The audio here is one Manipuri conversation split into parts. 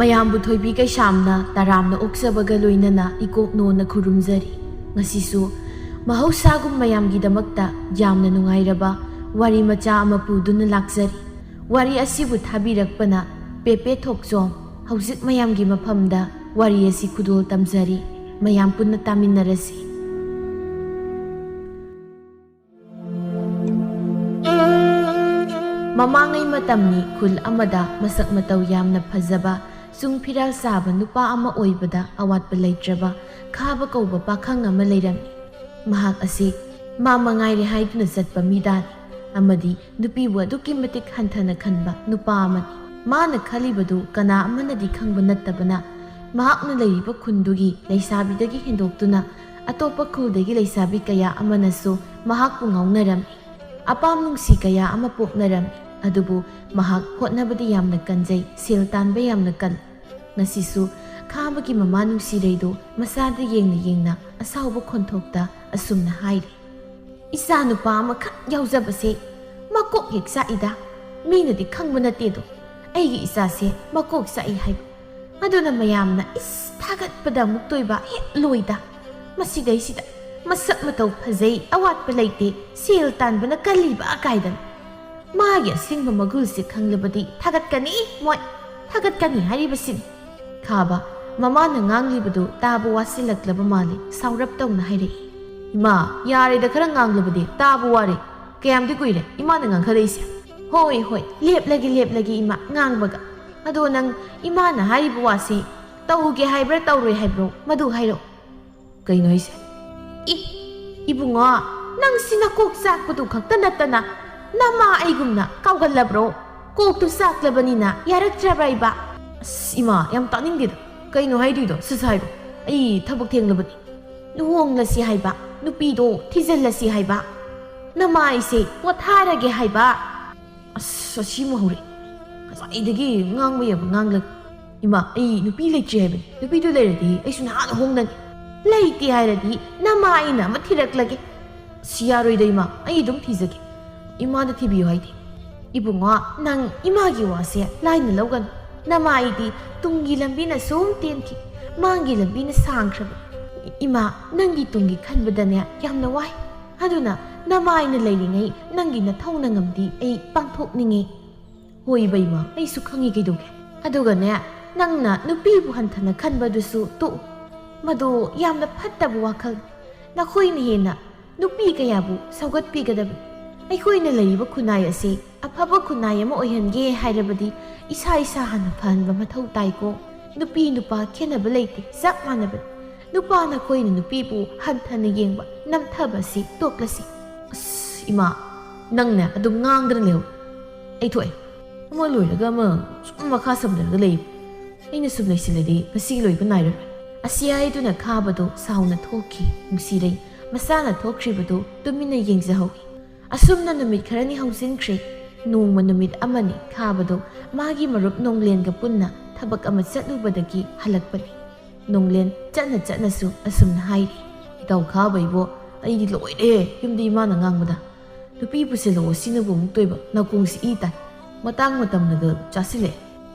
ꯃꯌꯥꯝꯕꯨ ꯊꯣꯏꯕꯤ ꯀꯩꯁꯥꯝꯅ ꯇꯔꯥꯝꯅ ꯑꯣꯛꯆꯕꯒ ꯂꯣꯏꯅꯅ ꯏꯀꯣꯛꯅꯣꯅ ꯈꯨꯔꯨꯝꯖꯔꯤ꯫ ꯉꯁꯤꯁꯨ ꯃꯍꯧꯁꯥꯒꯨꯝ ꯃꯌꯥꯝꯒꯤꯗꯃꯛꯇ ꯌꯥꯝꯅ ꯅꯨꯡꯉꯥꯏꯔꯕ ꯋꯥꯔꯤ ꯃꯆꯥ ꯑꯃ ꯄꯨꯗꯨꯅ ꯂꯥꯛꯆꯔꯤ꯫ ꯋꯥꯔꯤ ꯑꯁꯤꯕꯨ ꯊꯥꯕꯤꯔꯛꯄꯅ ꯄꯦꯄꯦ ꯊꯣꯛꯆꯣꯝ꯫ ꯍꯧꯖꯤꯛ ꯃꯌꯥꯝꯒꯤ ꯃꯐꯝꯗ ꯋꯥꯔꯤ ꯑꯁꯤ ꯈꯨꯗꯣꯜ ꯇꯝꯖꯔꯤ꯫ ꯃꯌꯥꯝ ꯄꯨꯟꯅ ꯇꯥꯃꯤꯟꯅꯔꯁꯤ꯫ ꯃꯃꯥꯡꯉꯩ ꯃꯇꯝꯅꯤ ꯈꯨꯜ ꯑꯃꯗ ꯃꯁꯛ ꯃꯇꯧ ꯌꯥꯝꯅ ꯐꯖꯕ ꯆꯨꯡ ꯐꯤꯔꯥꯜ ꯆꯥꯕ ꯅꯨꯄꯥ ꯑꯃ ꯑꯣꯏꯕꯗ ꯑꯋꯥꯠꯄ ꯂꯩꯇ꯭ꯔꯕ ꯈꯥꯕ ꯀꯧꯕ ꯄꯥꯈꯪ ꯑꯃ ꯂꯩꯔꯝꯃꯤ꯫ ꯃꯍꯥꯛ ꯑꯁꯤ ꯃꯥ ꯃꯉꯥꯏꯔꯦ ꯍꯥꯏꯗꯨꯅ ꯆꯠꯄ ꯃꯤꯗꯥꯅꯤ ꯑꯃꯗꯤ ꯅꯨꯄꯤꯕꯨ ꯑꯗꯨꯛꯀꯤ ꯃꯇꯤꯛ ꯍꯟꯊꯅ ꯈꯟꯕ ꯅꯨꯄꯥ ꯑꯃꯅꯤ꯫ ꯃꯥꯅ ꯈꯜꯂꯤꯕꯗꯨ ꯀꯅꯥ ꯑꯃꯅꯗꯤ ꯈꯪꯕ ꯅꯠꯇꯕꯅ ꯃꯍꯥꯛꯅ ꯂꯩꯔꯤꯕ ꯈꯨꯟꯗꯨꯒꯤ ꯂꯩꯁꯥꯕꯤꯗꯒꯤ ꯍꯦꯟꯗꯣꯛꯇꯨꯅ ꯑꯇꯣꯞꯄ ꯈꯨꯜꯗꯒꯤ ꯂꯩꯁꯥꯕꯤ ꯀꯌꯥ ꯑꯃꯅꯁꯨ ꯃꯍꯥꯛꯄꯨ ꯉꯥꯎꯅꯔꯝꯃꯤ꯫ ꯑꯄꯥꯝ ꯅꯨꯡꯁꯤ ꯀꯌꯥ ꯑꯃ ꯄꯣꯛꯅꯔꯝꯃꯤ꯫ ꯑꯗꯨꯕꯨ ꯃꯍꯥꯛ ꯍꯣꯠꯅꯕꯗꯤ ꯌꯥꯝꯅ ꯀꯟꯖꯩ, ꯁꯦꯜ ꯇꯥꯟꯕ ꯌꯥꯝꯅ ꯀꯜꯂꯤ꯫ ꯉꯁꯤꯁꯨ ꯈꯥꯕꯒꯤ ꯃꯃꯥ ꯅꯨꯡꯁꯤꯔꯩꯗꯨ ꯃꯆꯥꯗ ꯌꯦꯡꯅ ꯌꯦꯡꯅ ꯑꯁꯥꯎꯕ ꯈꯣꯟꯊꯣꯛꯇ ꯑꯁꯨꯝꯅ ꯍꯥꯏꯔꯤ: "ꯏꯆꯥ ꯅꯨꯄꯥ ꯑꯃꯈꯛ ꯌꯥꯎꯖꯕꯁꯦ ꯃꯀꯣꯛ ꯍꯦꯛ ꯆꯥꯛꯏꯗ꯫ ꯃꯤꯅꯗꯤ ꯈꯪꯕ ꯅꯠꯇꯦꯗꯣ ꯑꯩꯒꯤ ꯏꯆꯥꯁꯦ ꯃꯀꯣꯛ ꯆꯥꯛꯏ ꯍꯥꯏꯕ꯫ ꯑꯗꯨꯅ ꯃꯌꯥꯝꯅ ꯊꯥꯒꯠꯄꯗ ꯑꯃꯨꯛ ꯇꯣꯏꯕ ꯍꯦꯛ ꯂꯣꯏꯗ꯫ ꯃꯁꯤꯗꯩꯁꯤꯗ ꯃꯁꯛ ꯃꯇꯧ ꯐꯖꯩ, ꯑꯋꯥꯠꯄ ꯂꯩꯇꯦ, ꯁꯦꯜ ꯇꯥꯟꯕꯅ ꯀꯜꯂꯤꯕ ꯀꯥꯏꯗꯅ ꯃꯥꯒꯤ ꯑꯁꯦꯡꯕ ꯃꯒꯨꯜꯁꯦ ꯈꯪꯂꯕꯗꯤ ꯊꯥꯒꯠꯀꯅꯤ, ꯃꯣꯏ ꯊꯥꯒꯠꯀꯅꯤ ꯍꯥꯏꯔꯤꯕꯁꯤꯅꯤ." ꯈꯥꯕ ꯃꯃꯥꯅ ꯉꯥꯡꯂꯤꯕꯗꯨ ꯇꯥꯕ ꯋꯥꯁꯤꯜꯂꯛꯂꯕ ꯃꯥꯜꯂꯤ꯫ ꯁꯥꯎꯔꯞ ꯇꯧꯅ ꯍꯥꯏꯔꯛꯏ: "ꯏꯃꯥ, ꯌꯥꯔꯦꯗ ꯈꯔ ꯉꯥꯡꯂꯕꯗꯤ ꯇꯥꯕ ꯋꯥꯔꯦ꯫ ꯀꯌꯥꯝꯗꯤ ꯀꯨꯏꯔꯦ ꯏꯃꯥꯅ ꯉꯥꯡꯈꯠꯂꯛꯏꯁꯦ?" "ꯍꯣꯏ ꯍꯣꯏ, ꯂꯦꯞꯂꯒꯦ ꯏꯃꯥ ꯉꯥꯡꯕꯒ꯫ ꯑꯗꯣ ꯅꯪ ꯏꯃꯥꯅ ꯍꯥꯏꯔꯤꯕ ꯋꯥꯁꯦ ꯇꯧꯒꯦ ꯍꯥꯏꯕ꯭ꯔꯥ ꯇꯧꯔꯣꯏ ꯍꯥꯏꯕ꯭ꯔꯣ ꯃꯗꯨ ꯍꯥꯏꯔꯛꯑꯣ." "ꯀꯩꯅꯣ ꯍꯥꯏꯁꯦ?" "ꯏꯕꯨꯡꯉꯣ, ꯅꯪ ꯁꯤꯅ ꯀꯣꯛ ꯆꯥꯛꯄꯗꯨ ꯈꯛꯇ ꯅꯠꯇꯅ ꯅꯃꯥ ꯑꯩꯒꯨꯝꯅ ꯀꯥꯎꯒꯜꯂꯕ꯭ꯔꯣ? ꯀꯣꯛꯇꯨ ꯆꯥꯛꯂꯕꯅꯤꯅ ꯌꯥꯔꯛꯇ꯭ꯔꯕ꯭ꯔꯥ ꯏꯕꯥ?" "ꯑꯁ ꯏꯃꯥ, ꯌꯥꯝ ꯇꯥꯅꯤꯡꯗꯦꯗ꯫ ꯀꯩꯅꯣ ꯍꯥꯏꯗꯣꯏꯗꯣ ꯁꯠ ꯍꯥꯏꯔꯣ꯫ ꯑꯩ ꯊꯕꯛ ꯊꯦꯡꯂꯕꯅꯤ." "ꯂꯨꯍꯣꯡꯂꯁꯤ ꯍꯥꯏꯕ, ꯅꯨꯄꯤꯗꯣ ꯊꯤꯖꯤꯜꯂꯁꯤ ꯍꯥꯏꯕ, ꯅꯃꯥ ꯑꯩꯁꯦ ꯄꯣꯊꯥꯔꯒꯦ ꯍꯥꯏꯕ." "ꯑꯁ ꯑꯁꯤꯃ ꯍꯧꯔꯦ꯫ ꯉꯁꯥꯏꯗꯒꯤ ꯉꯥꯡꯕ ꯌꯥꯕ ꯉꯥꯡꯂꯒ." "ꯏꯃꯥ, ꯑꯩ ꯅꯨꯄꯤ ꯂꯩꯇ꯭ꯔꯤ ꯍꯥꯏꯕꯅꯤ꯫ ꯅꯨꯄꯤꯗꯨ ꯂꯩꯔꯗꯤ ꯑꯩꯁꯨ ꯅꯍꯥꯟꯅ ꯍꯣꯡꯅꯅꯤ." "ꯂꯩꯇꯦ ꯍꯥꯏꯔꯗꯤ ꯅꯃꯥ ꯑꯩꯅ ꯑꯃ ꯊꯤꯔꯛꯂꯒꯦ." "ꯑꯁ ꯌꯥꯔꯣꯏꯗ ꯏꯃꯥ, ꯑꯩ ꯑꯗꯨꯝ ꯊꯤꯖꯒꯦ꯫ ꯏꯃꯥꯗ ꯊꯤꯕꯤꯌꯨ ꯍꯥꯏꯗꯤ." "ꯏꯕꯨꯡꯉꯣ, ꯅꯪ ꯏꯃꯥꯒꯤ ꯋꯥꯁꯦ ꯂꯥꯏꯅ ꯂꯧꯒꯅꯨ꯫ ꯅꯃꯥ ꯑꯩꯗꯤ ꯇꯨꯡꯒꯤ ꯂꯝꯕꯤꯅ ꯁꯨꯝ ꯇꯦꯟꯈꯤ, ꯃꯥꯡꯒꯤ ꯂꯝꯕꯤꯅ ꯁꯥꯡꯈ꯭ꯔꯕ꯫ ꯏꯃꯥ, ꯅꯪꯒꯤ ꯇꯨꯡꯒꯤ ꯈꯟꯕꯗꯅꯦ ꯌꯥꯝꯅ ꯋꯥꯏ꯫ ꯑꯗꯨꯅ ꯅꯃꯥ ꯑꯩꯅ ꯂꯩꯔꯤꯉꯩ ꯅꯪꯒꯤ ꯅꯊꯧꯅ ꯉꯝꯗꯤ ꯑꯩ ꯄꯥꯡꯊꯣꯛꯅꯤꯡꯉꯤ." "ꯍꯣꯏꯕ ꯏꯃꯥ, ꯑꯩꯁꯨ ꯈꯪꯉꯤ ꯀꯩꯗꯧꯒꯦ꯫ ꯑꯗꯨꯒꯅꯦ, ꯅꯪꯅ ꯅꯨꯄꯤꯕꯨ ꯍꯟꯊꯅ ꯈꯟꯕꯗꯨꯁꯨ ꯇꯣꯛꯎ꯫ ꯃꯗꯨ ꯌꯥꯝꯅ ꯐꯠꯇꯕ ꯋꯥꯈꯜ꯫ ꯅꯈꯣꯏꯅ ꯍꯦꯟꯅ ꯅꯨꯄꯤ ꯀꯌꯥꯕꯨ ꯁꯧꯒꯠꯄꯤꯒꯗꯕꯅꯤ꯫ ꯑꯩꯈꯣꯏꯅ ꯂꯩꯔꯤꯕ ꯈꯨꯟꯅꯥꯏ ꯑꯁꯤ ꯑꯐꯕ ꯈꯨꯟꯅꯥꯏ ꯑꯃ ꯑꯣꯏꯍꯟꯒꯦ ꯍꯥꯏꯔꯕꯗꯤ ꯏꯁꯥ ꯍꯥꯟꯅ ꯐꯍꯟꯕ ꯃꯊꯧ ꯇꯥꯏꯀꯣ꯫ ꯅꯨꯄꯤ ꯅꯨꯄꯥ ꯈꯦꯠꯅꯕ ꯂꯩꯇꯦ, ꯆꯞ ꯃꯥꯟꯅꯕꯅꯤ꯫ ꯅꯨꯄꯥ ꯅꯈꯣꯏꯅ ꯅꯨꯄꯤꯕꯨ ꯍꯟꯊꯅ ꯌꯦꯡꯕ, ꯅꯝꯊꯕ ꯑꯁꯤ ꯇꯣꯛꯂꯁꯤ." "ꯑꯁ ꯏꯃꯥ, ꯅꯪꯅꯦ ꯑꯗꯨꯝ ꯉꯥꯡꯗꯅ ꯂꯩꯍꯧ꯫ ꯑꯩ ꯊꯣꯛꯑꯦ꯫ ꯑꯃ ꯂꯣꯏꯔꯒ ꯑꯃ ꯁꯨꯝ ꯃꯈꯥ ꯁꯝꯊꯔꯒ ꯂꯩ꯫ ꯑꯩꯅ ꯁꯨꯝ ꯂꯩꯁꯤꯜꯂꯗꯤ ꯉꯁꯤꯒꯤ ꯂꯣꯏꯕ ꯅꯥꯏꯔꯔꯣꯏ." ꯑꯁꯤ ꯍꯥꯏꯗꯨꯅ ꯈꯥꯕꯗꯨ ꯁꯥꯎꯅ ꯊꯣꯛꯈꯤ꯫ ꯅꯨꯡꯁꯤꯔꯩ ꯃꯆꯥꯅ ꯊꯣꯛꯈ꯭ꯔꯤꯕꯗꯨ ꯇꯨꯃꯤꯟꯅ ꯌꯦꯡꯖꯍꯧꯏ꯫ ꯑꯁꯨꯝꯅ ꯅꯨꯃꯤꯠ ꯈꯔꯅꯤ ꯍꯧꯖꯤꯟꯈ꯭ꯔꯦ꯫ ꯅꯣꯡꯃ ꯅꯨꯃꯤꯠ ꯑꯃꯅꯤ ꯈꯥꯕꯗꯨ ꯃꯥꯒꯤ ꯃꯔꯨꯞ ꯅꯣꯡꯂꯦꯟꯒ ꯄꯨꯟꯅ ꯊꯕꯛ ꯑꯃ ꯆꯠꯂꯨꯕꯗꯒꯤ ꯍꯜꯂꯛꯄꯅꯤ꯫ ꯅꯣꯡꯂꯦꯟ ꯆꯠꯅꯁꯨ ꯑꯁꯨꯝꯅ ꯍꯥꯏꯔꯤ: "ꯏꯇꯥꯎ ꯈꯥꯕ ꯏꯕꯣ, ꯑꯩꯗꯤ ꯂꯣꯏꯔꯦ ꯌꯨꯝꯗ ꯏꯃꯥꯅ ꯉꯥꯡꯕꯗ꯫ ꯅꯨꯄꯤ ꯄꯨꯁꯤꯜꯂꯛꯑꯣ ꯁꯤꯅꯕꯨ ꯑꯃꯨꯛ ꯇꯣꯏꯕ, ꯅꯥꯀꯣꯡꯁꯤ ꯏ ꯇꯥꯏ, ꯃꯇꯥꯡ ꯃꯇꯝꯅꯒ ꯆꯥꯁꯤꯜꯂꯛꯑꯦ."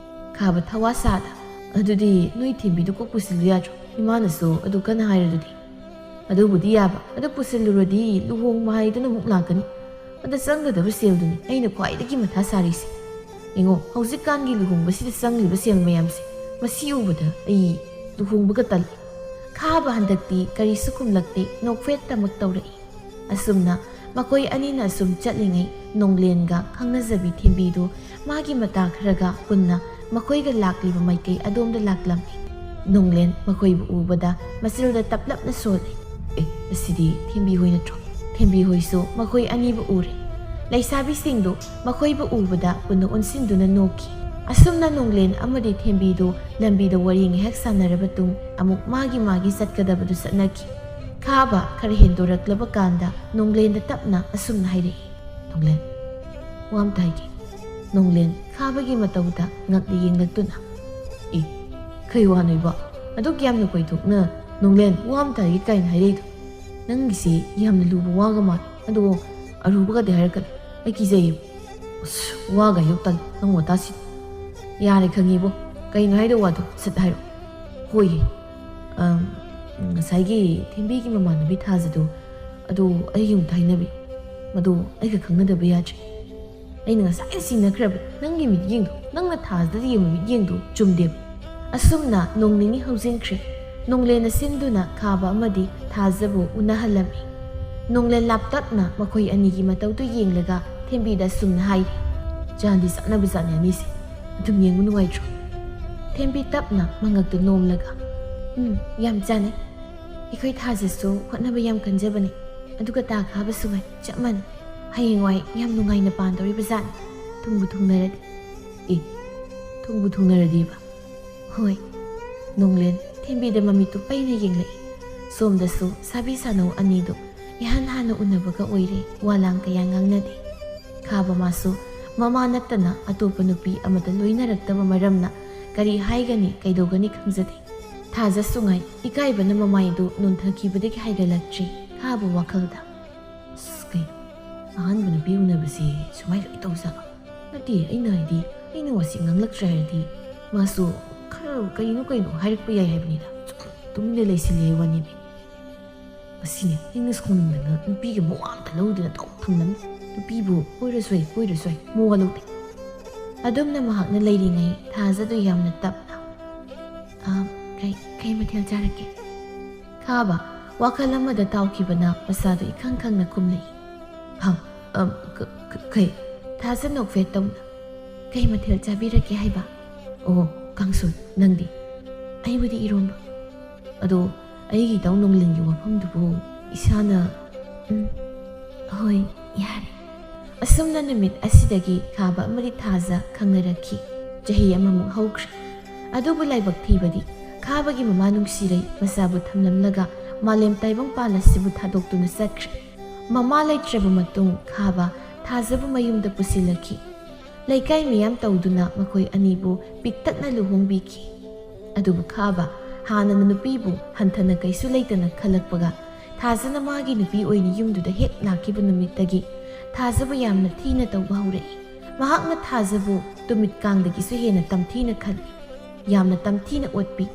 ꯈꯥꯕ ꯊꯋꯥꯁꯥꯗ: "ꯑꯗꯨꯗꯤ ꯅꯣꯏ ꯊꯦꯝꯕꯤꯗꯨ ꯀꯣꯛ ꯄꯨꯁꯤꯜꯂꯨ ꯌꯥꯗ꯭ꯔꯣ? ꯏꯃꯥꯅꯁꯨ ꯑꯗꯨ ꯀꯟꯅ ꯍꯥꯏꯔꯗꯨꯗꯤ." "ꯑꯗꯨꯕꯨꯗꯤ ꯌꯥꯕ, ꯑꯗꯨ ꯄꯨꯁꯤꯜꯂꯨꯔꯗꯤ ꯂꯨꯍꯣꯡꯕ ꯍꯥꯏꯗꯨꯅ ꯑꯃꯨꯛ ꯂꯥꯛꯀꯅꯤ꯫ ꯑꯗ ꯆꯪꯒꯗꯕ ꯁꯦꯜꯗꯨꯅꯤ ꯑꯩꯅ ꯈ꯭ꯋꯥꯏꯗꯒꯤ ꯃꯊꯥ ꯁꯥꯔꯤꯁꯦ꯫ ꯌꯦꯡꯉꯣ, ꯍꯧꯖꯤꯛꯀꯥꯟꯒꯤ ꯂꯨꯍꯣꯡꯕꯁꯤꯗ ꯆꯪꯂꯤꯕ ꯁꯦꯜ ꯃꯌꯥꯝꯁꯦ, ꯃꯁꯤ ꯎꯕꯗ ꯑꯩ ꯂꯨꯍꯣꯡꯕꯒ ꯇꯜꯂꯤ." ꯈꯥꯕ ꯍꯟꯗꯛꯇꯤ ꯀꯔꯤꯁꯨ ꯈꯨꯝꯂꯛꯇꯦ, ꯅꯣꯛꯐꯦꯠꯇꯃꯛ ꯇꯧꯔꯛꯏ꯫ ꯑꯁꯨꯝꯅ ꯃꯈꯣꯏ ꯑꯅꯤꯅ ꯑꯁꯨꯝ ꯆꯠꯂꯤꯉꯩ ꯅꯣꯡꯂꯦꯟꯒ ꯈꯪꯅꯖꯕꯤ ꯊꯦꯝꯕꯤꯗꯨ ꯃꯥꯒꯤ ꯃꯇꯥ ꯈꯔꯒ ꯄꯨꯟꯅ ꯃꯈꯣꯏꯒ ꯂꯥꯛꯂꯤꯕ ꯃꯥꯏꯀꯩ ꯑꯗꯣꯝꯗ ꯂꯥꯛꯂꯝꯃꯤ꯫ ꯅꯣꯡꯂꯦꯟ ꯃꯈꯣꯏꯕꯨ ꯎꯕꯗ ꯃꯆꯤꯜꯗ ꯇꯞꯂꯞꯅ ꯁꯣꯜꯂꯤ꯫ ꯑꯁꯤꯗꯤ ꯊꯦꯝꯕꯤ ꯍꯣꯏ ꯅꯠꯇ꯭ꯔꯣ? ꯊꯦꯝꯕꯤ ꯍꯣꯏꯁꯨ ꯃꯈꯣꯏ ꯑꯅꯤꯕꯨ ꯎꯔꯦ꯫ ꯂꯩꯁꯥꯕꯤꯁꯤꯡꯗꯨ ꯃꯈꯣꯏꯕꯨ ꯎꯕꯗ ꯄꯨꯟꯅ ꯑꯣꯟꯁꯤꯟꯗꯨꯅ ꯅꯣꯛꯈꯤ꯫ ꯑꯁꯨꯝꯅ ꯅꯣꯡꯂꯦꯟ ꯑꯃꯗꯤ ꯊꯦꯝꯕꯤꯗꯨ ꯂꯝꯕꯤꯗ ꯋꯥꯔꯤ ꯉꯥꯏꯍꯥꯛ ꯁꯥꯟꯅꯔꯕ ꯇꯨꯡ ꯑꯃꯨꯛ ꯃꯥꯒꯤ ꯆꯠꯀꯗꯕꯗꯨ ꯆꯠꯅꯈꯤ꯫ ꯈꯥꯕ ꯈꯔ ꯍꯦꯟꯗꯣꯔꯛꯂꯕ ꯀꯥꯟꯗ ꯅꯣꯡꯂꯦꯟꯗ ꯇꯞꯅ ꯑꯁꯨꯝꯅ ꯍꯥꯏꯔꯛꯏ: "ꯅꯣꯡꯂꯦꯟ, ꯋꯥ ꯑꯝꯇ ꯍꯥꯏꯒꯦ." ꯅꯣꯡꯂꯦꯟ ꯈꯥꯕꯒꯤ ꯃꯇꯧꯗ ꯉꯛꯅ ꯌꯦꯡꯂꯛꯇꯨꯅ: "ꯀꯩ ꯋꯥꯅꯣ ꯏꯕꯣ? ꯑꯗꯨꯛ ꯌꯥꯝꯅ ꯀꯣꯏꯊꯣꯛꯅ ꯅꯣꯡꯂꯦꯟ, ꯋꯥ ꯑꯝꯇ ꯍꯥꯏꯒꯦ ꯀꯥꯏꯅ ꯍꯥꯏꯔꯛꯏꯗꯣ? ꯅꯪꯒꯤꯁꯤ ꯌꯥꯝꯅ ꯂꯨꯕ ꯋꯥꯒ ꯃꯥꯜꯂꯤ꯫ ꯑꯗꯣ ꯑꯔꯨꯕꯒꯗꯤ ꯍꯥꯏꯔꯛꯀꯅꯨ, ꯑꯩ ꯀꯤꯖꯩꯌꯦꯕ." "ꯑꯁ ꯋꯥꯒ ꯍꯥꯏꯌꯣ ꯇꯜꯂꯤ, ꯅꯪ ꯋꯥꯇꯥꯁꯤ." "ꯌꯥꯔꯦ ꯈꯪꯉꯤꯕꯣ, ꯀꯩꯅꯣ ꯍꯥꯏꯗꯣ ꯋꯥꯗꯣ ꯁꯠ ꯍꯥꯏꯔꯣ ꯍꯣꯏꯌꯦ ꯉꯁꯥꯏꯒꯤ ꯊꯦꯝꯕꯤꯒꯤ ꯃꯃꯥꯟꯅꯕꯤ ꯊꯥꯖꯗꯣ ꯑꯗꯣ ꯑꯩꯒꯤ ꯑꯃꯨꯛ ꯍꯥꯏꯅꯕꯤ ꯃꯗꯣ ꯑꯩꯒ ꯈꯪꯅꯗꯕ ꯌꯥꯗ꯭ꯔꯦ ꯑꯩꯅ ꯉꯁꯥꯏ ꯁꯤꯟꯅꯈ꯭ꯔꯕ ꯅꯪꯒꯤ ꯃꯤꯠꯌꯦꯡꯗꯣ ꯅꯪꯅ ꯊꯥꯖꯗ ꯌꯦꯡꯕ ꯃꯤꯠꯌꯦꯡꯗꯣ ꯆꯨꯝꯗꯦꯕ ꯑꯁꯨꯝꯅ ꯅꯣꯡ ꯅꯤꯅꯤ ꯍꯧꯖꯤꯟꯈ꯭ꯔꯦ ꯅꯣꯡꯂꯦꯟꯅ ꯁꯤꯟꯗꯨꯅ ꯈꯥꯕ ꯑꯃꯗꯤ ꯊꯥꯖꯕꯨ ꯎꯅꯍꯜꯂꯝꯃꯤ ꯅꯣꯡꯂꯦꯟ ꯂꯥꯞꯇꯛꯅ ꯃꯈꯣꯏ ꯑꯅꯤꯒꯤ ꯃꯇꯧꯗꯨ ꯌꯦꯡꯂꯒ ꯊꯦꯝꯕꯤꯗ ꯁꯨꯝꯅ ꯍꯥꯏꯔꯤ ꯆꯥꯟꯗꯤ ꯆꯠꯅꯕ ꯖꯥꯠꯅꯤ ꯑꯅꯤꯁꯦ ꯑꯗꯨꯝ ꯌꯦꯡꯕ ꯅꯨꯡꯉꯥꯏꯇ꯭ꯔꯣ ꯊꯦꯝꯕꯤ ꯇꯞꯅ ꯃꯉꯛꯇꯨ ꯅꯣꯝꯂꯒ ꯌꯥꯝ ꯆꯥꯅꯩ ꯑꯩꯈꯣꯏ ꯊꯥꯖꯁꯨ ꯍꯣꯠꯅꯕ ꯌꯥꯝ ꯀꯟꯖꯕꯅꯤ ꯑꯗꯨꯒ ꯇꯥ ꯈꯥꯕꯁꯨ ꯉꯥꯏ ꯆꯞ ꯃꯥꯟꯅꯩ ꯍꯌꯦꯡꯋꯥꯏ ꯌꯥꯝ ꯅꯨꯡꯉꯥꯏꯅ ꯄꯥꯟꯗꯧꯔꯤꯕ ꯖꯥꯠꯅꯤ ꯊꯨꯡꯕꯨ ꯊꯨꯡꯅꯔꯗꯤ ꯊꯨꯡꯕꯨ ꯊꯨꯡꯅꯔꯗꯤꯕ ꯍꯣꯏ ꯅꯣꯡꯂꯦꯟ ꯊꯦꯝꯕꯤꯗ ꯃꯃꯤꯠꯇꯨ ꯄꯩꯅ ꯌꯦꯡꯂꯛꯏ ꯁꯣꯝꯗꯁꯨ ꯁꯥꯕꯤ ꯁꯥꯅꯧ ꯑꯅꯤꯗꯨ ꯏꯍꯥꯟ ꯍꯥꯟꯅ ꯎꯅꯕꯒ ꯑꯣꯏꯔꯦ ꯋꯥꯂꯥꯡ ꯀꯌꯥ ꯉꯥꯡꯅꯗꯦ ꯈꯥꯕ ꯃꯥꯁꯨ ꯃꯃꯥ ꯅꯠꯇꯅ ꯑꯇꯣꯞꯄ ꯅꯨꯄꯤ ꯑꯃꯗ ꯂꯣꯏꯅꯔꯛꯇꯕ ꯃꯔꯝꯅ ꯀꯔꯤ ꯍꯥꯏꯒꯅꯤ ꯀꯩꯗꯧꯒꯅꯤ ꯈꯪꯖꯗꯦ ꯊꯥꯖꯁꯨꯉꯥꯏ ꯏꯀꯥꯏꯕꯅ ꯃꯃꯥꯏꯗꯨ ꯅꯣꯟꯊꯈꯤꯕꯗꯒꯤ ꯍꯥꯏꯒꯠꯂꯛꯇ꯭ꯔꯤ ꯈꯥꯕ ꯋꯥꯈꯜꯗ ꯀꯩꯅꯣ ꯑꯍꯥꯟꯕ ꯅꯨꯄꯤ ꯎꯅꯕꯁꯦ ꯁꯨꯃꯥꯏꯅ ꯂꯣꯏ ꯇꯧꯖꯥꯠꯂꯣ ꯅꯠꯇꯦ ꯑꯩꯅ ꯍꯥꯏꯗꯤ ꯑꯩꯅ ꯋꯥꯁꯤ ꯉꯥꯡꯂꯛꯇ꯭ꯔꯦ ꯍꯥꯏꯔꯗꯤ ꯃꯥꯁꯨ ꯈꯔ ꯀꯩꯅꯣ ꯍꯥꯏꯔꯛꯄ ꯌꯥꯏ ꯍꯥꯏꯕꯅꯤꯗ ꯇꯨꯃꯤꯟꯅ ꯂꯩꯁꯤꯜꯂꯦ ꯋꯥꯅꯤꯕꯤ ꯑꯁꯤꯅꯦ ꯑꯩꯅ ꯁꯥꯎꯅꯤꯡꯗꯅ ꯅꯨꯄꯤꯒ ꯃꯋꯥ ꯑꯝꯇ ꯂꯧꯗꯅ ꯊꯝꯂꯝꯃꯤ ꯅꯨꯄꯤꯕꯨ ꯀꯣꯏꯔꯁꯨ ꯃꯋꯥ ꯂꯧꯗꯦ ꯑꯗꯨꯝꯅ ꯃꯍꯥꯛꯅ ꯂꯩꯔꯤꯉꯩ ꯊꯥꯖꯗꯨ ꯌꯥꯝꯅ ꯇꯞꯅ ꯀꯩ ꯃꯊꯦꯜ ꯆꯥꯔꯛꯀꯦ ꯈꯥꯕ ꯋꯥꯈꯜ ꯑꯃꯗ ꯇꯥꯎꯈꯤꯕꯅ ꯃꯁꯥꯗꯨ ꯏꯈꯪ ꯈꯪꯅ ꯈꯨꯝꯂꯛꯏ ꯀꯩ ꯊꯥꯖ ꯅꯣꯛꯐꯦꯠ ꯇꯧꯅ ꯀꯩ ꯃꯊꯦꯜ ꯆꯥꯕꯤꯔꯛꯀꯦ ꯍꯥꯏꯕ ꯑꯣ ꯀꯥꯡꯁꯣꯏ ꯅꯪꯗꯤ ꯑꯩꯕꯨꯗꯤ ꯏꯔꯣꯝꯕ ꯑꯗꯣ ꯑꯩꯒꯤ ꯏꯇꯥꯎ ꯅꯣꯡꯂꯦꯟꯒꯤ ꯋꯥꯐꯝꯗꯨꯕꯨ ꯏꯁꯥꯅ ꯍꯣꯏ ꯌꯥꯔꯦ ꯑꯁꯨꯝꯅ ꯅꯨꯃꯤꯠ ꯑꯁꯤꯗꯒꯤ ꯈꯥꯕ ꯑꯃꯗꯤ ꯊꯥꯖ ꯈꯪꯅꯔꯛꯈꯤ ꯆꯍꯤ ꯑꯃꯃꯨꯛ ꯍꯧꯈ꯭ꯔꯦ ꯑꯗꯨꯕꯨ ꯂꯥꯏꯕꯛ ꯊꯤꯕꯗꯤ ꯈꯥꯕꯒꯤ ꯃꯃꯥ ꯅꯨꯡꯁꯤꯔꯩ ꯃꯆꯥꯕꯨ ꯊꯝꯂꯝꯂꯒ ꯃꯥꯂꯦꯝ ꯇꯥꯏꯕꯪꯄꯥꯟ ꯑꯁꯤꯕꯨ ꯊꯥꯗꯣꯛꯇꯨꯅ ꯆꯠꯈ꯭ꯔꯦ ꯃꯃꯥ ꯂꯩꯇ꯭ꯔꯕ ꯃꯇꯨꯡ ꯈꯥꯕ ꯊꯥꯖꯕꯨ ꯃꯌꯨꯝꯗ ꯄꯨꯁꯤꯜꯂꯛꯈꯤ ꯂꯩꯀꯥꯏ ꯃꯤꯌꯥꯝ ꯇꯧꯗꯨꯅ ꯃꯈꯣꯏ ꯑꯅꯤꯕꯨ ꯄꯤꯛꯇꯛꯅ ꯂꯨꯍꯣꯡꯕꯤꯈꯤ ꯑꯗꯨꯕꯨ ꯈꯥꯕ ꯍꯥꯟꯅꯅ ꯅꯨꯄꯤꯕꯨ ꯍꯟꯊꯅ ꯀꯩꯁꯨ ꯂꯩꯇꯅ ꯈꯜꯂꯛꯄꯒ ꯊꯥꯖꯅ ꯃꯥꯒꯤ ꯅꯨꯄꯤ ꯑꯣꯏꯅ ꯌꯨꯝꯗꯨꯗ ꯍꯦꯛ ꯂꯥꯛꯈꯤꯕ ꯅꯨꯃꯤꯠꯇꯒꯤ ꯊꯥꯖꯕꯨ ꯌꯥꯝꯅ ꯊꯤꯅ ꯇꯧꯕ ꯍꯧꯔꯛꯏ ꯃꯍꯥꯛꯅ ꯊꯥꯖꯕꯨ ꯇꯨꯃꯤꯠꯀꯥꯡꯗꯒꯤꯁꯨ ꯍꯦꯟꯅ ꯇꯝꯊꯤꯅ ꯈꯜꯂꯤ ꯌꯥꯝꯅ ꯇꯝꯊꯤꯅ ꯑꯣꯠꯄꯤ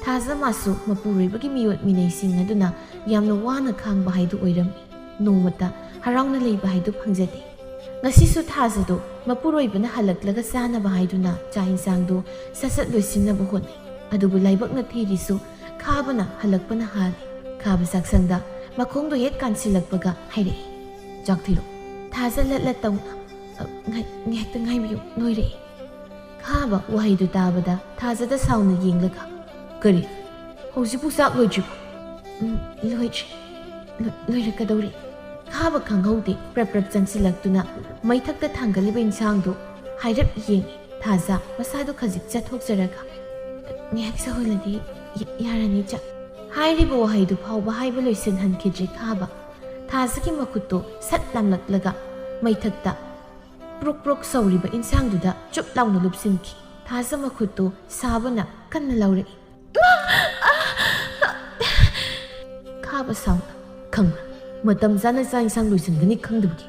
ꯊꯥꯖ ꯃꯥꯁꯨ ꯃꯄꯨꯔꯣꯏꯕꯒꯤ ꯃꯤꯑꯣꯠ ꯃꯤꯅꯩꯁꯤꯡ ꯑꯗꯨꯅ ꯌꯥꯝꯅ ꯋꯥꯅ ꯈꯥꯡꯕ ꯍꯥꯏꯗꯨ ꯑꯣꯏꯔꯝꯃꯤ ꯅꯣꯡꯃꯇ ꯍꯔꯥꯎꯅ ꯂꯩꯕ ꯍꯥꯏꯗꯨ ꯐꯪꯖꯗꯦ ꯉꯁꯤꯁꯨ ꯊꯥꯖꯗꯣ ꯃꯄꯨꯔꯣꯏꯕꯅ ꯍꯜꯂꯛꯂꯒ ꯆꯥꯅꯕ ꯍꯥꯏꯗꯨꯅ ꯆꯥꯛ ꯏꯟꯁꯥꯡꯗꯣ ꯁꯠ ꯂꯣꯏꯁꯤꯟꯅꯕ ꯍꯣꯠꯅꯩ ꯑꯗꯨꯕꯨ ꯂꯥꯏꯕꯛꯅ ꯊꯤꯔꯤꯁꯨ ꯈꯥꯕꯅ ꯍꯜꯂꯛꯄꯅ ꯍꯥꯜꯂꯤ ꯈꯥꯕ ꯆꯥꯛꯁꯪꯗ ꯃꯈꯣꯡꯗꯣ ꯍꯦꯛ ꯀꯥꯟꯁꯤꯜꯂꯛꯄꯒ ꯍꯥꯏꯔꯛꯏ ꯆꯥꯛ ꯊꯤꯔꯣ ꯊꯥꯖ ꯂꯠꯂ ꯇꯧꯅ ꯉꯥꯏꯍꯥꯛꯇ ꯉꯥꯏꯕꯤꯌꯨ ꯅꯣꯏꯔꯛꯏ ꯈꯥꯕ ꯋꯥꯍꯩꯗꯨ ꯇꯥꯕꯗ ꯊꯥꯖꯗ ꯁꯥꯎꯅ ꯌꯦꯡꯂꯒ ꯀꯔꯤ ꯍꯧꯖꯤꯛꯄꯨ ꯆꯥꯛ ꯂꯣꯏꯗ꯭ꯔꯤꯕꯣ ꯂꯣꯏꯗ꯭ꯔꯤ ꯂꯣꯏꯔꯛꯀꯗꯧꯔꯤ ꯈꯥꯕ ꯈꯪꯍꯧꯗꯦ ꯄ꯭ꯔꯞ ꯆꯪꯁꯤꯜꯂꯛꯇꯨꯅ ꯃꯩꯊꯛꯇ ꯊꯥꯡꯒꯠꯂꯤꯕ ꯏꯟꯁꯥꯡꯗꯨ ꯍꯥꯏꯔꯞ ꯌꯦꯡꯉꯤ ꯊꯥꯖ ꯃꯁꯥꯗꯨ ꯈꯖꯤꯛ ꯆꯠꯊꯣꯛꯆꯔꯒ ꯉꯥꯏꯍꯥꯛ ꯁꯧꯍꯜꯂꯗꯤ ꯌꯥꯔꯅꯤ ꯆꯥꯛ ꯍꯥꯏꯔꯤꯕ ꯋꯥꯍꯩꯗꯨ ꯐꯥꯎꯕ ꯍꯥꯏꯕ ꯂꯣꯏꯁꯤꯟꯍꯟꯈꯤꯗ꯭ꯔꯤ ꯈꯥꯕ ꯊꯥꯖꯒꯤ ꯃꯈꯨꯠꯇꯨ ꯁꯠ ꯂꯥꯝꯂꯛꯂꯒ ꯃꯩꯊꯛꯇ ꯄ꯭ꯔꯣꯛ ꯁꯧꯔꯤꯕ ꯏꯟꯁꯥꯡꯗꯨꯗ ꯆꯨꯞ ꯂꯥꯎꯅ ꯂꯨꯞꯁꯤꯟꯈꯤ ꯊꯥꯖ ꯃꯈꯨꯠꯇꯨ ꯁꯥꯕꯅ ꯀꯟꯅ ꯂꯥꯎꯔꯛꯏ ꯈꯥꯕ ꯁꯥꯎꯅ ꯈꯪꯕ꯭ꯔꯥ ꯃꯇꯝ ꯆꯥꯅ ꯆꯥꯛ ꯏꯟꯁꯥꯡ ꯂꯣꯏꯁꯤꯟꯒꯅꯤ ꯈꯪꯗꯕꯒꯤ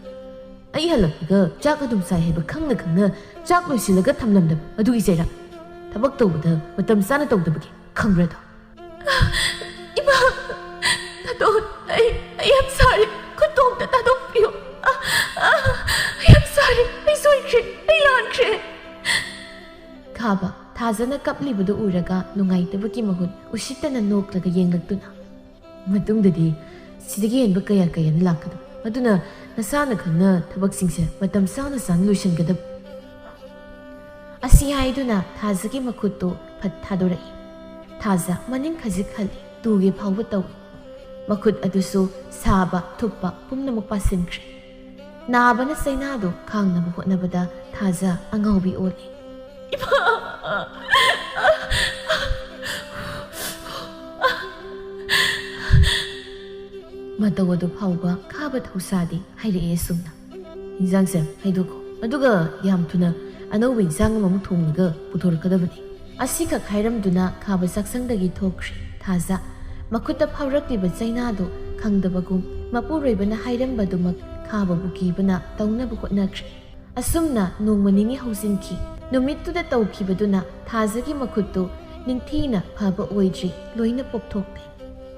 ꯑꯩ ꯍꯜꯂꯛꯄꯒ ꯆꯥꯛ ꯑꯗꯨꯝ ꯆꯥꯏ ꯍꯥꯏꯕ ꯈꯪꯅ ꯆꯥꯛ ꯂꯣꯏꯁꯤꯜꯂꯒ ꯊꯝꯂꯝꯗꯕ ꯑꯗꯨꯒꯤ ꯆꯩꯔꯛ ꯊꯕꯛ ꯇꯧꯕꯗ ꯃꯇꯝ ꯆꯥꯅ ꯇꯧꯗꯕꯒꯤ ꯈꯪꯕ꯭ꯔꯥꯗꯣ ꯏꯃꯥ ꯑꯩ ꯌꯥꯝ ꯁꯥꯔꯦ ꯈꯨꯠꯇꯣꯝꯇ ꯊꯥꯗꯣꯛꯄꯤꯌꯨ ꯌꯥꯝ ꯁꯥꯔꯦ ꯑꯩ ꯁꯣꯏꯈ꯭ꯔꯦ ꯑꯩ ꯂꯥꯟꯈ꯭ꯔꯦ ꯈꯥꯕ ꯊꯥꯖꯅ ꯀꯞꯂꯤꯕꯗꯨ ꯎꯔꯒ ꯅꯨꯡꯉꯥꯏꯇꯕꯒꯤ ꯃꯍꯨꯠ ꯎꯁꯤꯠꯇꯅ ꯅꯣꯛꯂꯒ ꯌꯦꯡꯂꯛꯇꯨꯅ ꯃꯇꯨꯡꯗꯗꯤ ꯁꯤꯗꯒꯤ ꯍꯦꯟꯕ ꯀꯌꯥꯅ ꯂꯥꯛꯀꯗꯕ ꯑꯗꯨꯅ ꯅꯁꯥꯅ ꯈꯪꯅ ꯊꯕꯛꯁꯤꯡꯁꯦ ꯃꯇꯝ ꯆꯥꯅ ꯂꯣꯏꯁꯤꯟꯒꯗꯕ ꯑꯁꯤ ꯍꯥꯏꯗꯨꯅ ꯊꯥꯖꯒꯤ ꯃꯈꯨꯠꯇꯨ ꯐꯠ ꯊꯥꯗꯣꯔꯛꯏ ꯊꯥꯖ ꯃꯅꯤꯡ ꯈꯖꯤꯛ ꯍꯜꯂꯤ ꯇꯨꯒꯦ ꯐꯥꯎꯕ ꯇꯧꯏ ꯃꯈꯨꯠ ꯑꯗꯨꯁꯨ ꯁꯥꯕ ꯊꯨꯞꯄ ꯄꯨꯝꯅꯃꯛ ꯄꯥꯁꯤꯟꯈ꯭ꯔꯦ ꯅꯥꯕꯅ ꯆꯩꯅꯥꯗꯨ ꯈꯥꯡꯅꯕ ꯍꯣꯠꯅꯕꯗ ꯊꯥꯖ ꯑꯉꯥꯎꯕꯤ ꯑꯣꯜꯂꯤ ꯃꯇꯧ ꯑꯗꯨ ꯐꯥꯎꯕ ꯈꯥꯕ ꯊꯧꯁꯥꯗꯤ ꯍꯥꯏꯔꯛꯑꯦ ꯑꯁꯨꯝꯅ ꯏꯟꯖꯥꯡꯁꯦ ꯍꯩꯗꯣꯛꯈꯣ ꯑꯗꯨꯒ ꯌꯥꯝ ꯊꯨꯅ ꯑꯅꯧꯕ ꯏꯟꯁꯥꯡ ꯑꯃꯃꯨꯛ ꯊꯣꯡꯂꯒ ꯄꯨꯊꯣꯔꯛꯀꯗꯕꯅꯤ ꯑꯁꯤꯈꯛ ꯍꯥꯏꯔꯝꯗꯨꯅ ꯈꯥꯕ ꯆꯥꯛꯁꯪꯗꯒꯤ ꯊꯣꯛꯈ꯭ꯔꯦ ꯊꯥꯖ ꯃꯈꯨꯠꯇ ꯐꯥꯎꯔꯛꯂꯤꯕ ꯆꯩꯅꯥꯗꯨ ꯈꯪꯗꯕꯒꯨꯝ ꯃꯄꯨꯔꯣꯏꯕꯅ ꯍꯥꯏꯔꯝꯕꯗꯨꯃꯛ ꯈꯥꯕꯕꯨ ꯀꯤꯕꯅ ꯇꯧꯅꯕ ꯍꯣꯠꯅꯈ꯭ꯔꯦ ꯑꯁꯨꯝꯅ ꯅꯣꯡꯃ ꯅꯤꯅꯤ ꯍꯧꯖꯤꯟꯈꯤ ꯅꯨꯃꯤꯠꯇꯨꯗ ꯇꯧꯈꯤꯕꯗꯨꯅ ꯊꯥꯖꯒꯤ ꯃꯈꯨꯠꯇꯨ ꯅꯤꯡꯊꯤꯅ ꯐꯕ ꯑꯣꯏꯗ꯭ꯔꯤ ꯂꯣꯏꯅ ꯄꯣꯞꯊꯣꯛꯂꯦ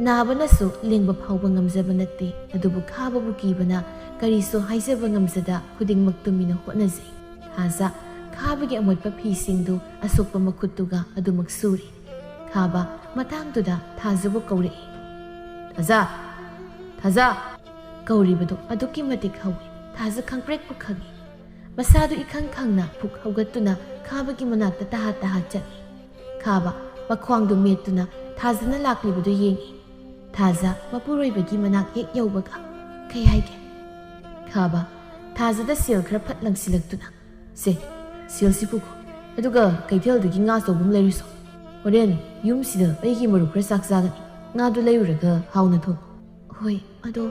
ꯅꯥꯕꯅꯁꯨ ꯂꯦꯡꯕ ꯐꯥꯎꯕ ꯉꯝꯖꯕ ꯅꯠꯇꯦ ꯑꯗꯨꯕꯨ ꯈꯥꯕꯕꯨ ꯀꯤꯕꯅ ꯀꯔꯤꯁꯨ ꯍꯥꯏꯖꯕ ꯉꯝꯖꯗ ꯈꯨꯗꯤꯡꯃꯛ ꯇꯨꯃꯤꯟꯅ ꯍꯣꯠꯅꯖꯩ ꯊꯥꯖ ꯈꯥꯕꯒꯤ ꯑꯃꯣꯠꯄ ꯐꯤꯁꯤꯡꯗꯨ ꯑꯁꯣꯛꯄ ꯃꯈꯨꯠꯇꯨꯒ ꯑꯗꯨꯃꯛ ꯁꯨꯔꯤ ꯈꯥꯕ ꯃꯇꯥꯡꯗꯨꯗ ꯊꯥꯖꯕꯨ ꯀꯧꯔꯛꯏ ꯊꯥꯖ ꯊꯥꯖ ꯀꯧꯔꯤꯕꯗꯨ ꯑꯗꯨꯛꯀꯤ ꯃꯇꯤꯛ ꯍꯧꯏ ꯊꯥꯖ ꯈꯪꯄ꯭ꯔꯦꯛꯄꯨ ꯈꯪꯏ ꯃꯁꯥꯗꯨ ꯏꯈꯪ ꯈꯪꯅ ꯄꯨꯛ ꯍꯧꯒꯠꯇꯨꯅ ꯈꯥꯕꯒꯤ ꯃꯅꯥꯛꯇ ꯇꯍꯥ ꯇꯍꯥ ꯆꯠꯂꯤ ꯈꯥꯕ ꯃꯈ꯭ꯋꯥꯡꯗꯨ ꯃꯦꯠꯇꯨꯅ ꯊꯥꯖꯅ ꯂꯥꯛꯂꯤꯕꯗꯨ ꯌꯦꯡꯏ ꯊꯥꯖ ꯃꯄꯨꯔꯣꯏꯕꯒꯤ ꯃꯅꯥꯛ ꯍꯦꯛ ꯌꯧꯕꯒ ꯀꯩ ꯍꯥꯏꯒꯦ ꯈꯥꯕ ꯊꯥꯖꯗ ꯁꯦꯜ ꯈꯔ ꯐꯠ ꯂꯪꯁꯤꯜꯂꯛꯇꯨꯅ ꯁꯦ ꯁꯦꯜꯁꯤ ꯄꯨꯈꯣ ꯑꯗꯨꯒ ꯀꯩꯊꯦꯜꯗꯒꯤ ꯉꯥ ꯑꯆꯧꯕ ꯑꯃ ꯂꯩꯔꯨꯁꯣ ꯍꯣꯔꯦꯟ ꯌꯨꯝꯁꯤꯗ ꯑꯩꯒꯤ ꯃꯔꯨꯞ ꯈꯔ ꯆꯥꯛ ꯆꯥꯒꯅꯤ ꯉꯥꯗꯨ ꯂꯩꯔꯨꯔꯒ ꯍꯥꯎꯅ ꯊꯣꯡꯉꯨ ꯍꯣꯏ ꯑꯗꯣ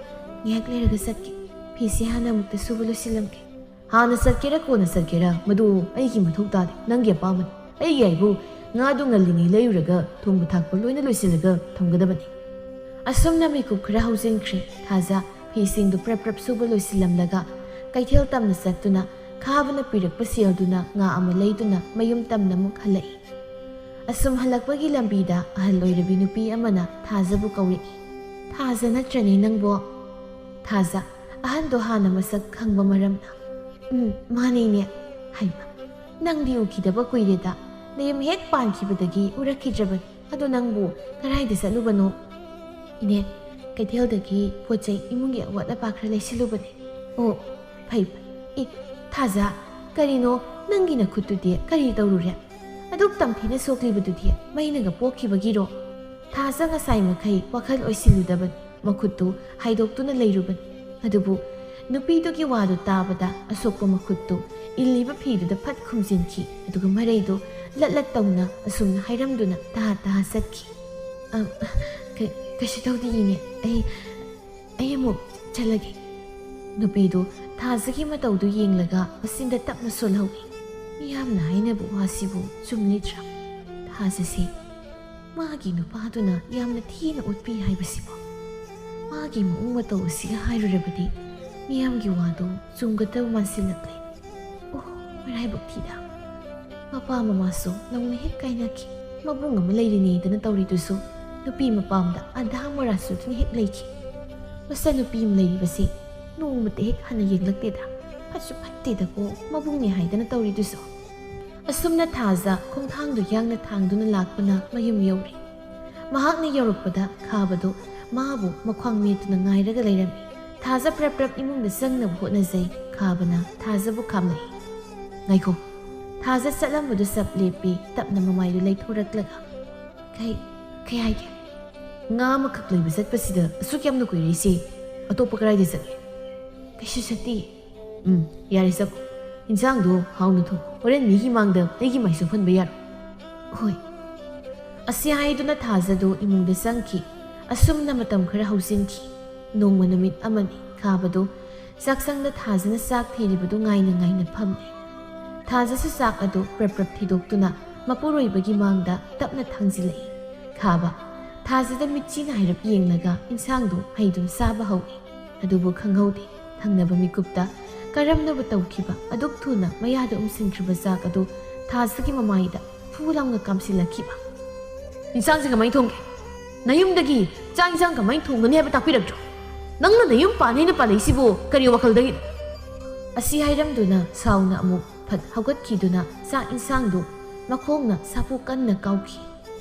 ꯉꯥꯏꯍꯥꯛ ꯂꯩꯔꯒ ꯆꯠꯀꯦ ꯐꯤꯁꯤ ꯍꯥꯟꯅ ꯑꯃꯨꯛꯇ ꯁꯨꯕ ꯂꯣꯏꯁꯤꯜꯂꯝꯒꯦ ꯍꯥꯟꯅ ꯆꯠꯀꯦꯔꯥ ꯀꯣꯟꯅ ꯆꯠꯀꯦꯔꯥ ꯃꯗꯨ ꯑꯩꯒꯤ ꯃꯊꯧ ꯇꯥꯗꯦ ꯅꯪꯒꯤ ꯑꯄꯥꯝꯕꯅꯤ ꯑꯩꯒꯤ ꯍꯥꯏꯕꯨ ꯉꯥꯗꯨ ꯉꯜꯂꯤꯉꯩ ꯂꯩꯔꯨꯔꯒ ꯊꯣꯡꯕ ꯊꯥꯛꯄ ꯂꯣꯏꯅ ꯂꯣꯏꯁꯤꯜꯂꯒ ꯊꯝꯒꯗꯕꯅꯤ ꯑꯁꯨꯝꯅ ꯃꯤꯀꯨꯞ ꯈꯔ ꯍꯧꯖꯤꯟꯈ꯭ꯔꯦ ꯊꯥꯖ ꯐꯤꯁꯤꯡꯗꯨ ꯄ꯭ꯔꯞ ꯄ꯭ꯔꯞ ꯁꯨꯕ ꯂꯣꯏꯁꯤꯜꯂꯝꯂꯒ ꯀꯩꯊꯦꯜ ꯇꯝꯅ ꯆꯠꯇꯨꯅ ꯈꯥꯕꯅ ꯄꯤꯔꯛꯄ ꯁꯦꯜꯗꯨꯅ ꯉꯥ ꯑꯃ ꯂꯩꯗꯨꯅ ꯃꯌꯨꯝ ꯇꯝꯅ ꯑꯃꯨꯛ ꯍꯜꯂꯛꯏ ꯑꯁꯨꯝ ꯍꯜꯂꯛꯄꯒꯤ ꯂꯝꯕꯤꯗ ꯑꯍꯜ ꯑꯣꯏꯔꯕꯤ ꯅꯨꯄꯤ ꯑꯃꯅ ꯊꯥꯖꯕꯨ ꯀꯧꯔꯛꯏ ꯊꯥꯖ ꯅꯠꯇ꯭ꯔꯅꯦ ꯅꯪꯕꯣ ꯊꯥꯖ ꯑꯍꯟꯗꯣ ꯍꯥꯟꯅ ꯃꯁꯛ ꯈꯪꯕ ꯃꯔꯝꯅ ꯃꯥꯅꯦꯅꯦ ꯍꯥꯏꯕ ꯅꯪꯗꯤ ꯎꯈꯤꯗꯕ ꯀꯨꯏꯔꯦꯗ ꯅꯌꯨꯝ ꯍꯦꯛ ꯄꯥꯟꯈꯤꯕꯗꯒꯤ ꯎꯔꯛꯈꯤꯗ꯭ꯔꯕꯅꯤ ꯑꯗꯣ ꯅꯪꯕꯨ ꯀꯗꯥꯏꯗ ꯆꯠꯂꯨꯕꯅꯣ ꯏꯅꯦ ꯀꯩꯊꯦꯜꯗꯒꯤ ꯄꯣꯠ ꯆꯩ ꯏꯃꯨꯡꯒꯤ ꯑꯋꯥꯠ ꯑꯄꯥ ꯈꯔ ꯂꯩꯁꯤꯜꯂꯨꯕꯅꯦ ꯑꯣ ꯐꯩ ꯐꯩ ꯊꯥꯖ ꯀꯔꯤꯅꯣ ꯅꯪꯒꯤ ꯅꯈꯨꯠꯇꯨꯗꯤ ꯀꯔꯤ ꯇꯧꯔꯨꯔꯦ ꯑꯗꯨꯛ ꯇꯝꯊꯤꯅ ꯁꯣꯛꯂꯤꯕꯗꯨꯗꯤ ꯃꯩꯅꯒ ꯄꯣꯛꯈꯤꯕꯒꯤꯔꯣ ꯊꯥꯖ ꯉꯁꯥꯏ ꯃꯈꯩ ꯋꯥꯈꯜ ꯑꯣꯏꯁꯤꯜꯂꯨꯗꯕꯅꯤ ꯃꯈꯨꯠꯇꯨ ꯍꯥꯏꯗꯣꯛꯇꯨꯅ ꯂꯩꯔꯨꯕꯅꯤ ꯑꯗꯨꯕꯨ ꯅꯨꯄꯤꯗꯨꯒꯤ ꯋꯥꯗꯨ ꯇꯥꯕꯗ ꯑꯁꯣꯛꯄ ꯃꯈꯨꯠꯇꯨ ꯏꯜꯂꯤꯕ ꯐꯤꯗꯨꯗ ꯐꯠ ꯈꯨꯝꯖꯤꯟꯈꯤ ꯑꯗꯨꯒ ꯃꯔꯩꯗꯨ ꯂꯠꯂꯠ ꯇꯧꯅ ꯑꯁꯨꯝꯅ ꯍꯥꯏꯔꯝꯗꯨꯅ ꯇꯍꯥ ꯇꯍꯥ ꯆꯠꯈꯤ ꯀꯩꯁꯨ ꯇꯧꯗꯦꯌꯦꯅꯦ ꯑꯩ ꯑꯃꯨꯛ ꯆꯠꯂꯒꯦ ꯅꯨꯄꯤꯗꯨ ꯊꯥꯖꯒꯤ ꯃꯇꯧꯗꯨ ꯌꯦꯡꯂꯒ ꯃꯆꯤꯟꯗ ꯇꯞꯅ ꯁꯣꯜꯍꯧꯏ ꯃꯤꯌꯥꯝꯅ ꯍꯥꯏꯅꯕ ꯋꯥꯁꯤꯕꯨ ꯆꯨꯝꯂꯤꯗ꯭ꯔꯥ ꯊꯥꯖꯁꯦ ꯃꯥꯒꯤ ꯅꯨꯄꯥꯗꯨꯅ ꯌꯥꯝꯅ ꯊꯤꯅ ꯎꯠꯄꯤ ꯍꯥꯏꯕꯁꯤꯕꯣ ꯃꯥꯒꯤ ꯃꯑꯣꯡ ꯃꯇꯧ ꯑꯁꯤꯒ ꯍꯥꯏꯔꯨꯔꯕꯗꯤ ꯃꯤꯌꯥꯝꯒꯤ ꯋꯥꯗꯨ ꯆꯨꯝꯒꯗꯕ ꯃꯥꯟꯁꯤꯜꯂꯛꯂꯦ ꯑꯣ ꯃꯔꯥꯏꯕꯛ ꯊꯤꯗ ꯃꯄꯥ ꯃꯃꯥꯁꯨ ꯅꯧꯅ ꯍꯦꯛ ꯀꯥꯏꯅꯈꯤ ꯃꯕꯨꯡ ꯑꯃ ꯂꯩꯔꯤꯅꯦꯗꯅ ꯇꯧꯔꯤꯗꯨꯁꯨ ꯅꯨꯄꯤ ꯃꯄꯥꯝꯗ ꯑꯙꯥ ꯃꯣꯔꯥꯁꯨꯗꯨꯅ ꯍꯦꯛ ꯂꯩꯈꯤ ꯃꯆꯥꯅꯨꯄꯤ ꯑꯃ ꯂꯩꯔꯤꯕꯁꯤ ꯅꯣꯡꯃꯇ ꯍꯦꯛ ꯍꯟꯅ ꯌꯦꯡꯂꯛꯇꯦꯗ ꯐꯠꯁꯨ ꯐꯠꯇꯦꯗꯀꯣ ꯃꯕꯨꯡꯅꯦ ꯍꯥꯏꯗꯅ ꯇꯧꯔꯤꯗꯨꯁꯨ ꯑꯁꯨꯝꯅ ꯊꯥꯖ ꯈꯣꯡꯊꯥꯡꯗꯨ ꯌꯥꯡꯅ ꯊꯥꯡꯗꯨꯅ ꯂꯥꯛꯄꯅ ꯃꯌꯨꯝ ꯌꯧꯔꯦ ꯃꯍꯥꯛꯅ ꯌꯧꯔꯛꯄꯗ ꯈꯥꯕꯗꯨ ꯃꯥꯕꯨ ꯃꯈ꯭ꯋꯥꯡ ꯃꯦꯠꯇꯨꯅ ꯉꯥꯏꯔꯒ ꯂꯩꯔꯝꯃꯤ ꯊꯥꯖ ꯄ꯭ꯔꯞ ꯄ꯭ꯔꯞ ꯏꯃꯨꯡꯗ ꯆꯪꯅꯕ ꯍꯣꯠꯅꯖꯩ ꯈꯥꯕꯅ ꯊꯥꯖꯕꯨ ꯈꯥꯝꯂꯛꯏ ꯉꯥꯏꯈꯣ ꯊꯥꯖ ꯆꯠꯂꯝꯕꯗꯨ ꯆꯞ ꯂꯦꯞꯄꯤ ꯇꯞꯅ ꯃꯃꯥꯏꯗꯨ ꯂꯩꯊꯣꯔꯛꯂꯒ ꯀꯩ ꯍꯥꯏꯒꯦ ꯉꯥ ꯑꯃꯈꯛ ꯂꯩꯕ ꯆꯠꯄꯁꯤꯗ ꯑꯁꯨꯛ ꯌꯥꯝꯅ ꯀꯨꯏꯔꯛꯏꯁꯦ ꯑꯇꯣꯞꯄ ꯀꯗꯥꯏꯗ ꯆꯠꯂꯦ ꯀꯩꯁꯨ ꯆꯠꯇꯦ ꯌꯥꯔꯦ ꯆꯠꯄ ꯏꯟꯁꯥꯡꯗꯣ ꯍꯥꯎꯅ ꯊꯣꯡ ꯍꯣꯔꯦꯟ ꯃꯤꯒꯤ ꯃꯥꯡꯗ ꯑꯩꯒꯤ ꯃꯥꯏꯁꯨ ꯐꯟꯕ ꯌꯥꯔꯣꯏ ꯍꯣꯏ ꯑꯁꯤ ꯍꯥꯏꯗꯨꯅ ꯊꯥꯖꯗꯨ ꯏꯃꯨꯡꯗ ꯆꯪꯈꯤ ꯑꯁꯨꯝꯅ ꯃꯇꯝ ꯈꯔ ꯍꯧꯖꯤꯟꯈꯤ ꯅꯣꯡꯃ ꯅꯨꯃꯤꯠ ꯑꯃꯅꯤ ꯈꯥꯕꯗꯨ ꯆꯥꯛꯁꯪꯗ ꯊꯥꯖꯅ ꯆꯥꯛ ꯊꯤꯔꯤꯕꯗꯨ ꯉꯥꯏꯅ ꯉꯥꯏꯅ ꯐꯝꯃꯦ ꯊꯥꯖꯁꯨ ꯆꯥꯛ ꯑꯗꯨ ꯄ꯭ꯔꯞ ꯄ꯭ꯔꯞ ꯊꯤꯗꯣꯛꯇꯨꯅ ꯃꯄꯨꯔꯣꯏꯕꯒꯤ ꯃꯥꯡꯗ ꯇꯞꯅ ꯊꯥꯡꯖꯤꯜꯂꯛꯏ ꯈꯥꯕ ꯊꯥꯖꯗ ꯃꯤꯠꯆꯤꯅ ꯍꯥꯏꯔꯞ ꯌꯦꯡꯂꯒ ꯏꯟꯁꯥꯡꯗꯨ ꯍꯩꯗꯨꯅ ꯆꯥꯕ ꯍꯧꯏ ꯑꯗꯨꯕꯨ ꯈꯪꯍꯧꯗꯦ ꯊꯪꯅꯕ ꯃꯤꯀꯨꯞꯇ ꯀꯔꯝꯅꯕꯨ ꯇꯧꯈꯤꯕ ꯑꯗꯨꯛ ꯊꯨꯅ ꯃꯌꯥꯗ ꯎꯝꯁꯤꯟꯈ꯭ꯔꯤꯕ ꯆꯥꯛ ꯑꯗꯨ ꯊꯥꯖꯒꯤ ꯃꯃꯥꯏꯗ ꯐꯨ ꯂꯥꯎꯅ ꯀꯥꯝꯁꯤꯜꯂꯛꯈꯤꯕ ꯏꯟꯁꯥꯡꯁꯦ ꯀꯃꯥꯏꯅ ꯊꯣꯡꯒꯦ ꯅꯌꯨꯝꯗꯒꯤ ꯆꯥꯛ ꯏꯟꯁꯥꯡ ꯀꯃꯥꯏꯅ ꯊꯣꯡꯒꯅꯤ ꯍꯥꯏꯕ ꯇꯥꯛꯄꯤꯔꯛꯇ꯭ꯔꯣ ꯅꯪꯅ ꯅꯌꯨꯝ ꯄꯥꯟꯅꯩꯅ ꯄꯥꯜꯂꯛꯏꯁꯤꯕꯨ ꯀꯔꯤ ꯋꯥꯈꯜꯗꯒꯤꯅꯣ ꯑꯁꯤ ꯍꯥꯏꯔꯝꯗꯨꯅ ꯁꯥꯎꯅ ꯑꯃꯨꯛ ꯐꯠ ꯍꯧꯒꯠꯈꯤꯗꯨꯅ ꯆꯥꯛ ꯏꯟꯁꯥꯡꯗꯨ ꯃꯈꯣꯡꯅ ꯁꯥꯐꯨ ꯀꯟꯅ ꯀꯥꯎꯈꯤ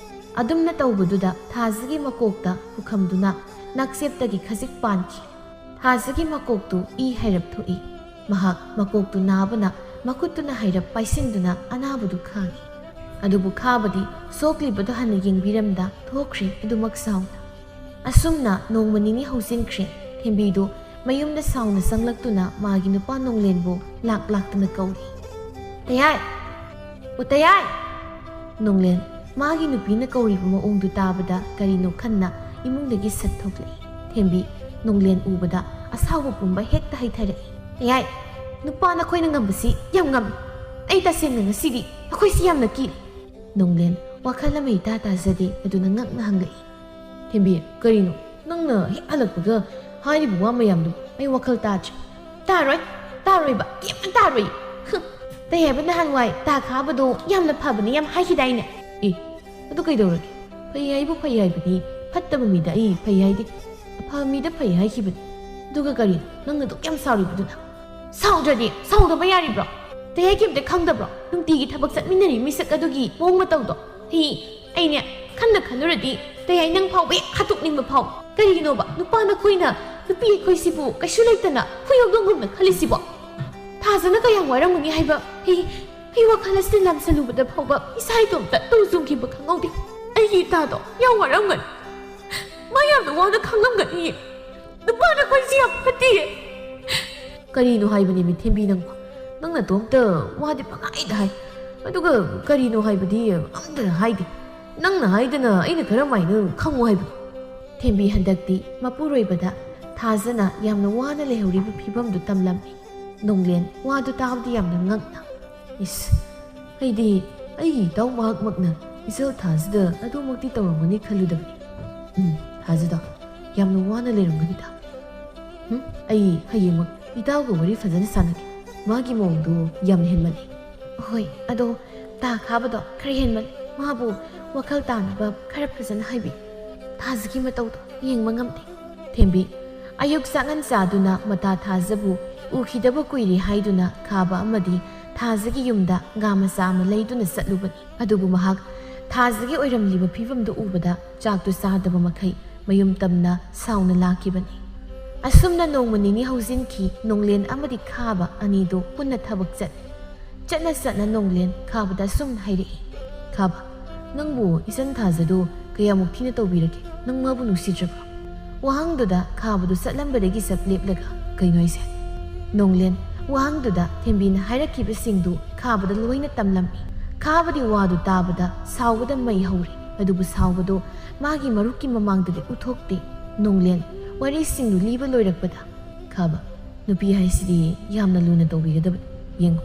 ꯑꯗꯨꯝꯅ ꯇꯧꯕꯗꯨꯗ ꯊꯥꯖꯒꯤ ꯃꯀꯣꯛꯇ ꯄꯨꯈꯝꯗꯨꯅ ꯅꯥꯛꯆꯦꯞꯇꯒꯤ ꯈꯖꯤꯛ ꯄꯥꯟꯈꯤ ꯊꯥꯖꯒꯤ ꯃꯀꯣꯛꯇꯨ ꯏ ꯍꯩꯔꯞ ꯊꯣꯛꯏ ꯃꯍꯥꯛ ꯃꯀꯣꯛꯇꯨ ꯅꯥꯕꯅ ꯃꯈꯨꯠꯇꯨꯅ ꯍꯩꯔꯞ ꯄꯥꯏꯁꯤꯟꯗꯨꯅ ꯑꯅꯥꯕꯗꯨ ꯈꯥꯡꯉꯤ ꯑꯗꯨꯕꯨ ꯈꯥꯕꯗꯤ ꯁꯣꯛꯂꯤꯕꯗꯨ ꯍꯟꯅ ꯌꯦꯡꯕꯤꯔꯝꯗ ꯊꯣꯛꯈ꯭ꯔꯦ ꯑꯗꯨꯃꯛ ꯁꯥꯎꯅ ꯑꯁꯨꯝꯅ ꯅꯣꯡꯃ ꯅꯤꯅꯤ ꯍꯧꯖꯤꯟꯈ꯭ꯔꯦ ꯊꯦꯝꯕꯤꯗꯨ ꯃꯌꯨꯝꯗ ꯁꯥꯎꯅ ꯆꯪꯂꯛꯇꯨꯅ ꯃꯥꯒꯤ ꯅꯨꯄꯥ ꯅꯣꯡꯂꯦꯟꯕꯨ ꯂꯥꯛꯇꯨꯅ ꯀꯧꯔꯤ ꯇꯌꯥꯏ ꯇꯌꯥꯏ ꯅꯣꯡꯂꯦꯟ ꯃꯥꯒꯤ ꯅꯨꯄꯤꯅ ꯀꯧꯔꯤꯕ ꯃꯑꯣꯡꯗꯨ ꯇꯥꯕꯗ ꯀꯔꯤꯅꯣ ꯈꯟꯅ ꯏꯃꯨꯡꯗꯒꯤ ꯁꯠ ꯊꯣꯛꯂꯛꯏ ꯊꯦꯝꯕꯤ ꯅꯣꯡꯂꯦꯟ ꯎꯕꯗ ꯑꯁꯥꯎꯕ ꯄꯨꯝꯕ ꯍꯦꯛꯇ ꯍꯩꯊꯔꯛꯏ ꯇꯌꯥꯏ ꯅꯨꯄꯥ ꯅꯈꯣꯏꯅ ꯉꯝꯕꯁꯤ ꯌꯥꯝ ꯉꯝꯃꯤ ꯑꯩ ꯇꯁꯦꯡꯅ ꯉꯁꯤꯗꯤ ꯑꯩꯈꯣꯏꯁꯤ ꯌꯥꯝꯅ ꯀꯤꯔꯤ ꯅꯣꯡꯂꯦꯟ ꯋꯥꯈꯜ ꯑꯃ ꯏꯇꯥ ꯇꯥꯖꯗꯦ ꯑꯗꯨꯅ ꯉꯛꯅ ꯍꯪꯂꯛꯏ ꯊꯦꯝꯕꯤ ꯀꯔꯤꯅꯣ ꯅꯪꯅ ꯍꯦꯛ ꯍꯜꯂꯛꯄꯒ ꯍꯥꯏꯔꯤꯕ ꯋꯥ ꯃꯌꯥꯝꯗꯨ ꯑꯩ ꯋꯥꯈꯜ ꯇꯥꯗ꯭ꯔꯦ ꯇꯥꯔꯣꯏꯕ ꯀꯩꯝꯇ ꯇꯥꯔꯣꯏ ꯇꯩꯍꯥꯏꯕ ꯅꯍꯥꯟꯋꯥꯏ ꯇꯥ ꯈꯥꯕꯗꯣ ꯌꯥꯝꯅ ꯐꯕꯅꯤ ꯌꯥꯝ ꯍꯥꯏꯈꯤꯗꯥꯏꯅꯦ ꯑꯗꯨ ꯀꯩꯗꯧꯔꯒꯦ ꯐꯩ ꯍꯥꯏꯕꯨ ꯐꯩ ꯍꯥꯏꯕꯅꯤ ꯐꯠꯇꯕ ꯃꯤꯗ ꯑꯩ ꯐꯩ ꯍꯥꯏꯗꯦ ꯑꯐꯕ ꯃꯤꯗ ꯐꯩ ꯍꯥꯏꯈꯤꯕꯅꯤ ꯑꯗꯨꯒ ꯀꯔꯤꯅꯣ ꯅꯪꯅ ꯑꯗꯨꯛ ꯌꯥꯝ ꯁꯥꯎꯔꯤꯕꯗꯨꯅ ꯁꯥꯎꯗ꯭ꯔꯗꯤ ꯁꯥꯎꯗꯕ ꯌꯥꯔꯤꯕ꯭ꯔꯣ ꯇꯩꯍꯥꯏ ꯀꯩꯝꯇ ꯈꯪꯗꯕ꯭ꯔꯣ ꯅꯨꯡꯇꯤꯒꯤ ꯊꯕꯛ ꯆꯠꯃꯤꯟꯅꯔꯤ ꯃꯤꯁꯛ ꯑꯗꯨꯒꯤ ꯃꯑꯣꯡ ꯃꯇꯧꯗꯣ ꯑꯩꯅꯦ ꯈꯜꯂꯨꯔꯗꯤ ꯇꯩꯍꯥꯏ ꯅꯪ ꯐꯥꯎꯕ ꯍꯦꯛ ꯍꯥꯠꯇꯣꯛꯅꯤꯡꯕ ꯐꯥꯎ ꯀꯔꯤꯒꯤꯅꯣꯕ ꯅꯨꯄꯥꯅ ꯑꯩꯈꯣꯏꯅ ꯅꯨꯄꯤ ꯑꯩꯈꯣꯏꯁꯤꯕꯨ ꯀꯩꯁꯨ ꯂꯩꯇꯅ ꯍꯨꯏꯍꯧꯗꯣꯡꯒꯨꯝꯅ ꯈꯜꯂꯤꯁꯤꯕꯣ ꯊꯥꯖꯅ ꯀꯌꯥꯝ ꯋꯥꯔꯝꯒꯅꯤ ꯍꯥꯏꯕ ꯑꯩ ꯋꯥꯈꯜ ꯑꯁꯤ ꯂꯥꯝꯁꯜꯂꯨꯕꯗ ꯐꯥꯎꯕ ꯏꯁꯥ ꯏꯇꯣꯝꯇ ꯇꯨ ꯆꯨꯡꯈꯤꯕ ꯈꯪꯍꯧꯗꯦ ꯑꯩꯒꯤ ꯏꯇꯥꯗꯣ ꯌꯥꯝ ꯋꯥꯔꯝꯒꯅꯤ ꯃꯥ ꯌꯥꯝꯅ ꯋꯥꯅ ꯈꯪꯂꯝꯒꯅꯤꯌꯦ ꯅꯨꯄꯥꯅ ꯑꯩꯈꯣꯏꯁꯤ ꯌꯥꯝ ꯐꯠꯇꯦꯌꯦ ꯀꯔꯤꯅꯣ ꯍꯥꯏꯕꯅꯤ ꯃꯤꯊꯦꯝꯕꯤ ꯅꯪ ꯅꯇꯣꯝꯇ ꯋꯥꯗꯤ ꯄꯪꯍꯥꯏꯗ ꯍꯥꯏ ꯑꯗꯨꯒ ꯀꯔꯤꯅꯣ ꯍꯥꯏꯕꯗꯤ ꯑꯝꯇ ꯍꯥꯏꯗꯦ ꯅꯪꯅ ꯍꯥꯏꯗꯅ ꯑꯩꯅ ꯀꯔꯝꯍꯥꯏꯅ ꯈꯪꯉꯣ ꯍꯥꯏꯕꯅꯣ ꯊꯦꯝꯕꯤ ꯍꯟꯗꯛꯇꯤ ꯃꯄꯨꯔꯣꯏꯕꯗ ꯊꯥꯖꯅ ꯌꯥꯝꯅ ꯋꯥꯅ ꯂꯩꯍꯧꯔꯤꯕ ꯐꯤꯕꯝꯗꯨ ꯇꯝꯂꯝꯃꯤ ꯅꯣꯡꯂꯦꯟ ꯋꯥꯗꯨ ꯇꯥꯕꯗꯤ ꯌꯥꯝꯅ ꯉꯛꯅ ꯑꯩꯗꯤ ꯑꯩꯒꯤ ꯏꯇꯥꯎ ꯃꯍꯥꯛꯃꯛꯅ ꯏꯆꯜ ꯊꯥꯖꯗ ꯑꯗꯨꯃꯛꯇꯤ ꯇꯧꯔꯝꯒꯅꯤ ꯈꯜꯂꯨꯗꯕꯅꯤ ꯊꯥꯖꯗ ꯌꯥꯝꯅ ꯋꯥꯅ ꯂꯩꯔꯝꯒꯅꯤꯗ ꯑꯩ ꯍꯌꯦꯡꯃꯛ ꯏꯇꯥꯎꯒ ꯋꯥꯔꯤ ꯐꯖꯅ ꯁꯥꯟꯅꯒꯦ ꯃꯥꯒꯤ ꯃꯑꯣꯡꯗꯨ ꯌꯥꯝꯅ ꯍꯦꯟꯃꯜꯂꯤ ꯍꯣꯏ ꯑꯗꯣ ꯇꯥ ꯈꯥꯕꯗꯣ ꯈꯔ ꯍꯦꯟꯃꯜꯂꯤ ꯃꯥꯕꯨ ꯋꯥꯈꯜ ꯇꯥꯅꯕ ꯈꯔ ꯐꯖꯅ ꯍꯥꯏꯕꯤ ꯊꯥꯖꯒꯤ ꯃꯇꯧꯗꯣ ꯌꯦꯡꯕ ꯉꯝꯗꯦ ꯊꯦꯝꯕꯤ ꯑꯌꯨꯛ ꯆꯥꯛꯉꯟ ꯆꯥꯗꯨꯅ ꯃꯇꯥ ꯊꯥꯖꯕꯨ ꯎꯈꯤꯗꯕ ꯀꯨꯏꯔꯦ ꯍꯥꯏꯗꯨꯅ ꯈꯥꯕ ꯑꯃꯗꯤ ꯊꯥꯖꯒꯤ ꯌꯨꯝꯗ ꯉꯥ ꯃꯆꯥ ꯑꯃ ꯂꯩꯗꯨꯅ ꯆꯠꯂꯨꯕꯅꯤ ꯑꯗꯨꯕꯨ ꯃꯍꯥꯛ ꯊꯥꯖꯒꯤ ꯑꯣꯏꯔꯝꯂꯤꯕ ꯐꯤꯕꯝꯗꯨ ꯎꯕꯗ ꯆꯥꯛꯇꯨ ꯆꯥꯗꯕ ꯃꯈꯩ ꯃꯌꯨꯝ ꯇꯝꯅ ꯁꯥꯎꯅ ꯂꯥꯛꯈꯤꯕꯅꯤ ꯑꯁꯨꯝꯅ ꯅꯣꯡꯃ ꯅꯤꯅꯤ ꯍꯧꯖꯤꯟꯈꯤ ꯅꯣꯡꯂꯦꯟ ꯑꯃꯗꯤ ꯈꯥꯕ ꯑꯅꯤꯗꯨ ꯄꯨꯟꯅ ꯊꯕꯛ ꯆꯠꯅ ꯅꯣꯡꯂꯦꯟ ꯈꯥꯕꯗ ꯑꯁꯨꯝꯅ ꯍꯥꯏꯔꯛꯏ ꯈꯥꯕ ꯅꯪꯕꯨ ꯏꯆꯟ ꯊꯥꯖꯗꯨ ꯀꯌꯥꯃꯨꯛ ꯊꯤꯅ ꯇꯧꯕꯤꯔꯒꯦ ꯅꯪ ꯃꯥꯕꯨ ꯅꯨꯡꯁꯤꯗ꯭ꯔꯕ꯭ꯔꯣ ꯋꯥꯍꯪꯗꯨꯗ ꯈꯥꯕꯗꯨ ꯆꯠꯂꯝꯕꯗꯒꯤ ꯆꯞ লেꯞꯂꯒ ꯀꯩꯅꯣ ꯍꯥꯏꯁꯦ ꯅꯣꯡꯂꯦꯟ ꯋꯥꯍꯪꯗꯨꯗ ꯊꯦꯝꯕꯤꯅ ꯍꯥꯏꯔꯛꯈꯤꯕꯁꯤꯡꯗꯨ ꯈꯥꯕꯗ ꯂꯣꯏꯅ ꯇꯝꯂꯝꯃꯤ ꯈꯥꯕꯗꯤ ꯋꯥꯗꯨ ꯇꯥꯕꯗ ꯁꯥꯎꯕꯗ ꯃꯩ ꯍꯧꯔꯦ ꯑꯗꯨꯕꯨ ꯁꯥꯎꯕꯗꯨ ꯃꯥꯒꯤ ꯃꯔꯨꯞꯀꯤ ꯃꯃꯥꯡꯗꯗꯤ ꯎꯠꯊꯣꯛꯇꯦ ꯅꯣꯡꯂꯦꯟ ꯋꯥꯔꯤꯁꯤꯡꯗꯨ ꯂꯤꯕ ꯂꯣꯏꯔꯛꯄꯗ ꯈꯥꯕ ꯅꯨꯄꯤ ꯍꯥꯏꯁꯤꯗꯤ ꯌꯥꯝꯅ ꯂꯨꯅ ꯇꯧꯕꯤꯒꯗꯕꯅꯤ ꯌꯦꯡꯉꯨ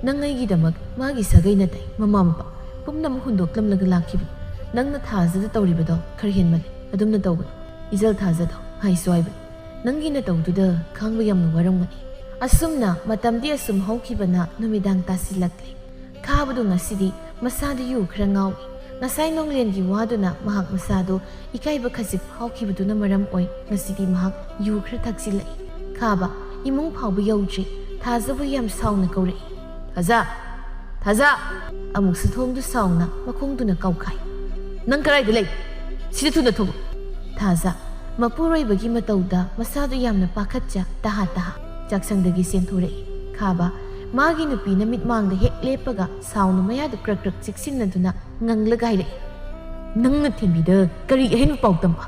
ꯅꯪ ꯑꯩꯒꯤꯗꯃꯛ ꯃꯥꯒꯤ ꯁꯥꯒꯩ ꯅꯥꯇꯩ ꯃꯃꯥ ꯃꯄꯥ ꯄꯨꯝꯅꯃꯛ ꯍꯨꯟꯗꯣꯛꯂꯝꯂꯒ ꯂꯥꯛꯈꯤꯕꯅꯤ ꯅꯪꯅ ꯊꯥꯖꯗ ꯇꯧꯔꯤꯕꯗꯣ ꯈꯔ ꯍꯦꯟꯃꯜꯂꯤ ꯑꯗꯨꯝꯅ ꯇꯧꯒꯅꯨ ꯏꯆꯜ ꯊꯥꯖꯗꯣ ꯍꯥꯏꯁꯨ ꯍꯥꯏꯕꯅꯤ ꯅꯪꯒꯤ ꯅꯇꯧꯗꯨꯗ ꯈꯥꯡꯕ ꯌꯥꯝꯅ ꯋꯥꯔꯝꯒꯅꯤ ꯑꯁꯨꯝꯅ ꯃꯇꯝꯗꯤ ꯑꯁꯨꯝ ꯍꯧꯈꯤꯕꯅ ꯅꯨꯃꯤꯗꯥꯡ ꯇꯥꯁꯤꯜꯂꯛꯂꯦ ꯈꯥꯕꯗꯨ ꯉꯁꯤꯗꯤ ꯃꯁꯥꯗꯨ ꯌꯨ ꯈꯔ ꯉꯥꯎꯏ ꯉꯁꯥꯏ ꯅꯣꯡꯂꯦꯟꯒꯤ ꯋꯥꯗꯨꯅ ꯃꯍꯥꯛ ꯃꯁꯥꯗꯨ ꯏꯀꯥꯏꯕ ꯈꯖꯤꯛ ꯐꯥꯎꯈꯤꯕꯗꯨꯅ ꯃꯔꯝ ꯑꯣꯏ ꯉꯁꯤꯗꯤ ꯃꯍꯥꯛ ꯌꯨ ꯈꯔ ꯊꯛꯆꯤꯜꯂꯛꯏ ꯈꯥꯕ ꯏꯃꯨꯡ ꯐꯥꯎꯕ ꯌꯧꯗ꯭ꯔꯤ ꯊꯥꯖꯕꯨ ꯌꯥꯝ ꯁꯥꯎꯅ ꯀꯧꯔꯛꯏ ꯊꯥꯖ ꯑꯃꯨꯛꯁꯨ ꯊꯣꯡꯗꯨ ꯁꯥꯎꯅ ꯃꯈꯣꯡꯗꯨꯅ ꯀꯥꯎꯈꯥꯏ ꯅꯪ ꯀꯔꯥꯏꯗ ꯂꯩ ꯁꯤꯗ ꯊꯨꯅ ꯊꯣꯛꯎ ꯊꯥꯖ ꯃꯄꯨꯔꯣꯏꯕꯒꯤ ꯃꯇꯧꯗ ꯃꯁꯥꯗꯨ ꯌꯥꯝꯅ ꯄꯥꯈꯠꯆ ꯇꯍꯥ ꯆꯥꯛꯁꯪꯗꯒꯤ ꯆꯦꯟꯊꯣꯔꯛꯏ ꯈꯥꯕ ꯃꯥꯒꯤ ꯅꯨꯄꯤꯅ ꯃꯤꯠꯃꯥꯡꯗ ꯍꯦꯛ ꯂꯦꯞꯄꯒ ꯁꯥꯎꯅ ꯃꯌꯥꯗꯨ ꯀ꯭ꯔꯛ ꯆꯦꯛꯁꯤꯟꯅꯗꯨꯅ ꯉꯪꯂꯒ ꯍꯥꯏꯔꯛꯏ ꯅꯪꯅ ꯊꯦꯝꯕꯤꯗ ꯀꯔꯤ ꯑꯍꯦꯟꯕ ꯄꯥꯎ ꯇꯝꯕ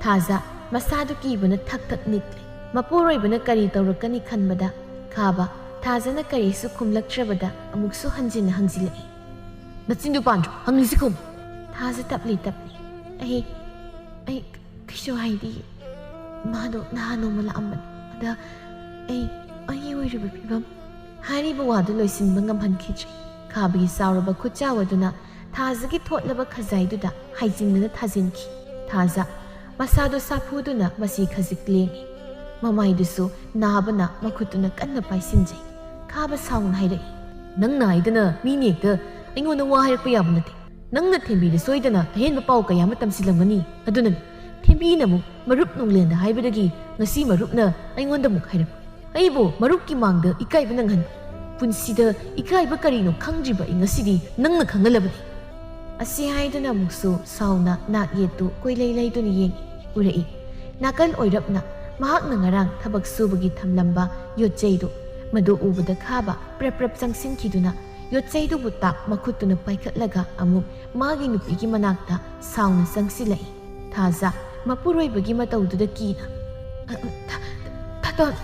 ꯊꯥꯖ ꯃꯁꯥꯗꯨ ꯀꯤꯕꯅ ꯊꯛ ꯅꯤꯛꯂꯦ ꯃꯄꯨꯔꯣꯏꯕꯅ ꯀꯔꯤ ꯇꯧꯔꯛꯀꯅꯤ ꯈꯟꯕꯗ ꯈꯥꯕ ꯊꯥꯖꯅ ꯀꯔꯤꯁꯨ ꯈꯨꯝꯂꯛꯇ꯭ꯔꯕꯗ ꯑꯃꯨꯛꯁꯨ ꯍꯟꯖꯤꯟꯅ ꯍꯪꯖꯤꯜꯂꯛꯏ ꯅꯆꯤꯟꯗꯨ ꯄꯥꯟꯗ꯭ꯔꯣ ꯍꯪꯂꯤꯁꯤ ꯈꯨꯝ ꯊꯥꯖ ꯇꯞꯂꯤ ꯑꯩ ꯀꯩꯁꯨ ꯍꯥꯏꯗꯤ ꯃꯥꯗꯣ ꯅꯍꯥꯟ ꯅꯣꯡꯃ ꯂꯥꯛꯑꯝꯕꯅꯤ ꯑꯗ ꯑꯩꯒꯤ ꯑꯣꯏꯔꯤꯕ ꯐꯤꯕꯝ ꯍꯥꯏꯔꯤꯕ ꯋꯥꯗꯨ ꯂꯣꯏꯁꯤꯟꯕ ꯉꯝꯍꯟꯈꯤꯗ꯭ꯔꯤ ꯈꯥꯕꯒꯤ ꯆꯥꯎꯔꯕ ꯈꯨꯠꯆꯥꯎ ꯑꯗꯨꯅ ꯊꯥꯖꯒꯤ ꯊꯣꯠꯂꯕ ꯈꯖꯥꯏꯗꯨꯗ ꯍꯥꯏꯖꯤꯟꯅꯅ ꯊꯥꯖꯤꯟꯈꯤ ꯊꯥꯖ ꯃꯁꯥꯗꯨ ꯁꯥꯐꯨꯗꯨꯅ ꯃꯁꯤ ꯈꯖꯤꯛ ꯂꯦꯡꯉꯤ ꯃꯃꯥꯏꯗꯨꯁꯨ ꯅꯥꯕꯅ ꯃꯈꯨꯠꯇꯨꯅ ꯀꯟꯅ ꯄꯥꯏꯁꯤꯟꯖꯩ ꯈꯥꯕ ꯁꯥꯎꯅ ꯍꯥꯏꯔꯛꯏ ꯅꯪꯅ ꯍꯥꯏꯗꯅ ꯃꯤꯅ ꯍꯦꯛꯇ ꯑꯩꯉꯣꯟꯗ ꯋꯥ ꯍꯥꯏꯔꯛꯄ ꯌꯥꯕ ꯅꯠꯇꯦ ꯅꯪꯅ ꯊꯦꯝꯕꯤꯗ ꯁꯣꯏꯗꯅ ꯑꯍꯦꯟꯕ ꯄꯥꯎ ꯀꯌꯥ ꯑꯃ ꯇꯝꯁꯤꯜꯂꯝꯒꯅꯤ ꯑꯗꯨꯅꯅꯤ ꯊꯦꯝꯕꯤꯅ ꯑꯃꯨꯛ ꯃꯔꯨꯞ ꯅꯣꯡꯂꯦꯟꯗ ꯍꯥꯏꯕꯗꯒꯤ ꯉꯁꯤ ꯃꯔꯨꯞꯅ ꯑꯩꯉꯣꯟꯗ ꯑꯃꯨꯛ ꯍꯥꯏꯔꯛꯄ ꯑꯩꯕꯨ ꯃꯔꯨꯞꯀꯤ ꯃꯥꯡꯗ ꯏꯀꯥꯏꯕ ꯅꯪꯍꯟꯕ ꯄꯨꯟꯁꯤꯗ ꯏꯀꯥꯏꯕ ꯀꯔꯤꯅꯣ ꯈꯪꯗ꯭ꯔꯤꯕ ꯑꯩ ꯉꯁꯤꯗꯤ ꯅꯪꯅ ꯈꯪꯍꯜꯂꯕꯅꯤ ꯑꯁꯤ ꯍꯥꯏꯗꯨꯅ ꯑꯃꯨꯛꯁꯨ ꯁꯥꯎꯅ ꯅꯥꯛ ꯌꯦꯠꯇꯨ ꯀꯣꯏꯂꯩ ꯂꯩꯗꯨꯅ ꯌꯦꯡꯉꯤ ꯎꯔꯛꯏ ꯅꯥꯀꯜ ꯑꯣꯏꯔꯞꯅ ꯃꯍꯥꯛꯅ ꯉꯔꯥꯡ ꯊꯕꯛ ꯁꯨꯕꯒꯤ ꯊꯝꯂꯝꯕ ꯌꯣꯠꯆꯩꯗꯨ ꯃꯗꯨ ꯎꯕꯗ ꯈꯥꯕ ꯄ꯭ꯔꯞ ꯆꯪꯁꯤꯟꯈꯤꯗꯨꯅ ꯌꯣꯠꯆꯩꯗꯨꯕꯨ ꯇꯥꯛ ꯃꯈꯨꯠꯇꯨꯅ ꯄꯥꯏꯈꯠꯂꯒ ꯑꯃꯨꯛ ꯃꯥꯒꯤ ꯅꯨꯄꯤꯒꯤ ꯃꯅꯥꯛꯇ ꯁꯥꯎꯅ ꯆꯪꯁꯤꯜꯂꯛꯏ ꯊꯥꯖ ꯃꯄꯨꯔꯣꯏꯕꯒꯤ ꯃꯇꯧꯗꯨꯗ ꯀꯤꯅ ꯊꯥꯇꯣꯟ